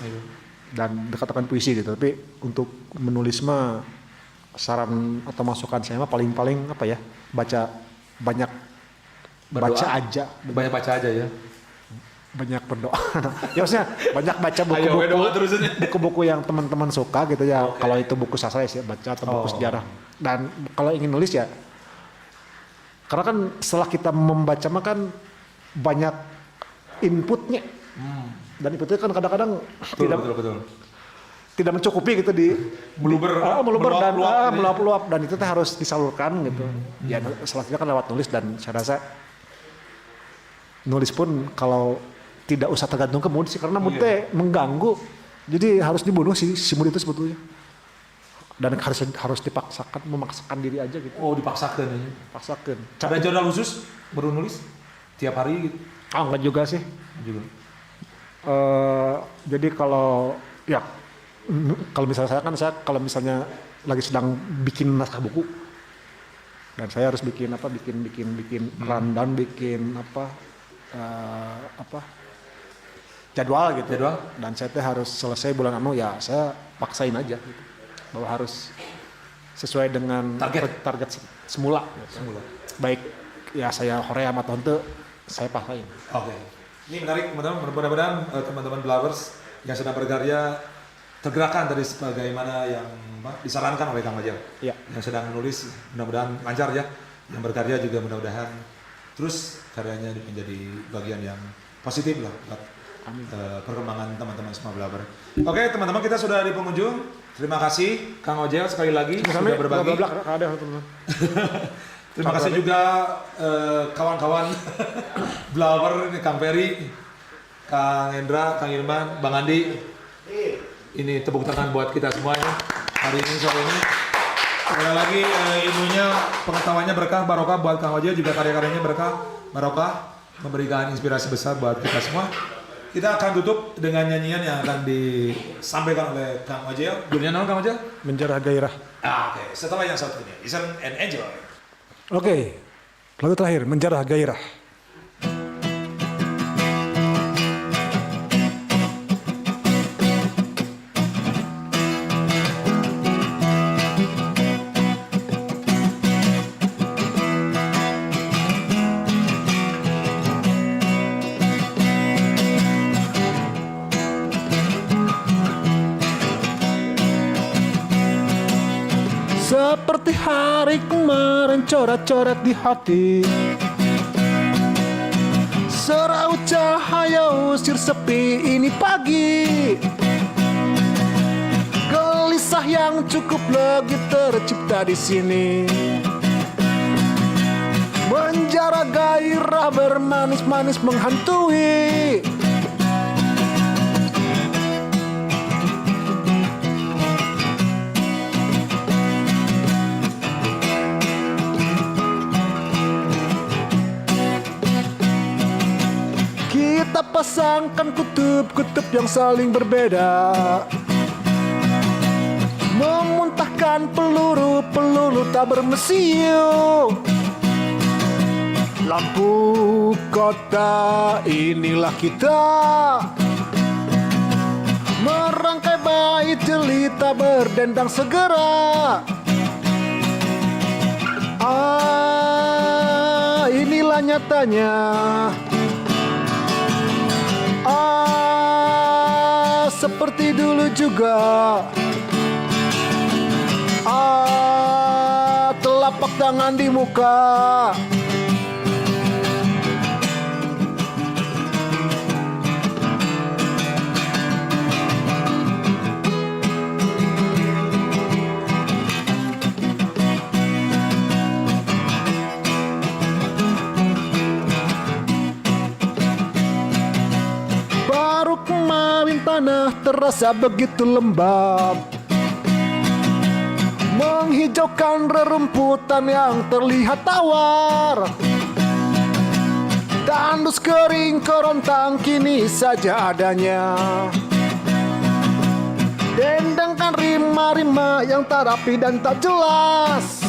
Speaker 2: Dan dikatakan puisi gitu. Tapi untuk menulis mah saran atau masukan saya mah paling-paling apa ya? Banyak baca aja.
Speaker 1: Banyak baca aja ya.
Speaker 2: Banyak berdoa. Ya maksudnya banyak baca buku-buku yang teman-teman suka gitu ya. Kalau itu buku sastra ya baca atau buku sejarah. Dan kalau ingin nulis ya karena kan setelah kita membaca mah kan banyak inputnya. Dan inputnya kan kadang-kadang tidak mencukupi gitu di meluber dan meluap-luap dan itu harus disalurkan gitu. Ya selanjutnya kan lewat nulis dan saya rasa nulis pun kalau tidak usah tergantung ke mood sih karena mood mengganggu. Jadi harus dibunuh si mood itu sebetulnya. Dan harus memaksakan diri aja gitu.
Speaker 1: Dipaksakan aja.
Speaker 2: Paksakan.
Speaker 1: Ada jurnal khusus baru nulis tiap hari gitu.
Speaker 2: Enggak juga sih. Jadi kalau misalnya kalau misalnya lagi sedang bikin naskah buku dan saya harus bikin rundown, bikin jadwal gitu. Dan saya harus selesai bulan ya saya paksain aja gitu. Bahwa harus sesuai dengan target semula. Baik ya saya hoream atau henteu saya paksain.
Speaker 1: Ini menarik teman-teman, mudah-mudahan teman-teman Blowers yang sedang berkarya tergerakkan dari sebagaimana yang disarankan oleh Kang Wajah. Yang sedang menulis mudah-mudahan lancar ya. Yang berkarya juga mudah-mudahan terus karyanya menjadi bagian yang positif lah buat perkembangan teman-teman semua Blaber. Oke teman-teman, kita sudah di penghujung. Terima kasih Kang Ojel sekali lagi sudah berbagi. Terima kasih juga kawan-kawan Blaber, Kang Peri, Kang Hendra, Kang Irman, Bang Andi. Ini tepuk tangan buat kita semuanya hari ini, sore ini. Sekali lagi ilmunya, pengetahuannya berkah, barokah buat Kang Ojel, juga karya-karyanya berkah, barokah, memberikan inspirasi besar buat kita semua. Kita akan tutup dengan nyanyian yang akan disampaikan oleh Kang Ojel. Judulnya nama Kang Ojel?
Speaker 2: Menjarah gairah.
Speaker 1: Oke. Setelah yang satu ini, listen and enjoy.
Speaker 2: Oke, lagu terakhir, Menjarah gairah. Seperti hari kemarin coret-coret di hati, seraut cahaya usir sepi ini pagi. Gelisah yang cukup lagi tercipta di sini, menjara gairah bermanis-manis menghantui. Kita pasangkan kutub-kutub yang saling berbeda, memuntahkan peluru-peluru tak bermesiu. Lampu kota, inilah kita, merangkai bait jelita berdendang segera. Inilah nyatanya. Seperti dulu juga. Telapak tangan di muka. Baru kemarin tanah terasa begitu lembab, menghijaukan rerumputan yang terlihat tawar. Tandus kering kerontang kini saja adanya, dendangkan rima-rima yang tak rapi dan tak jelas.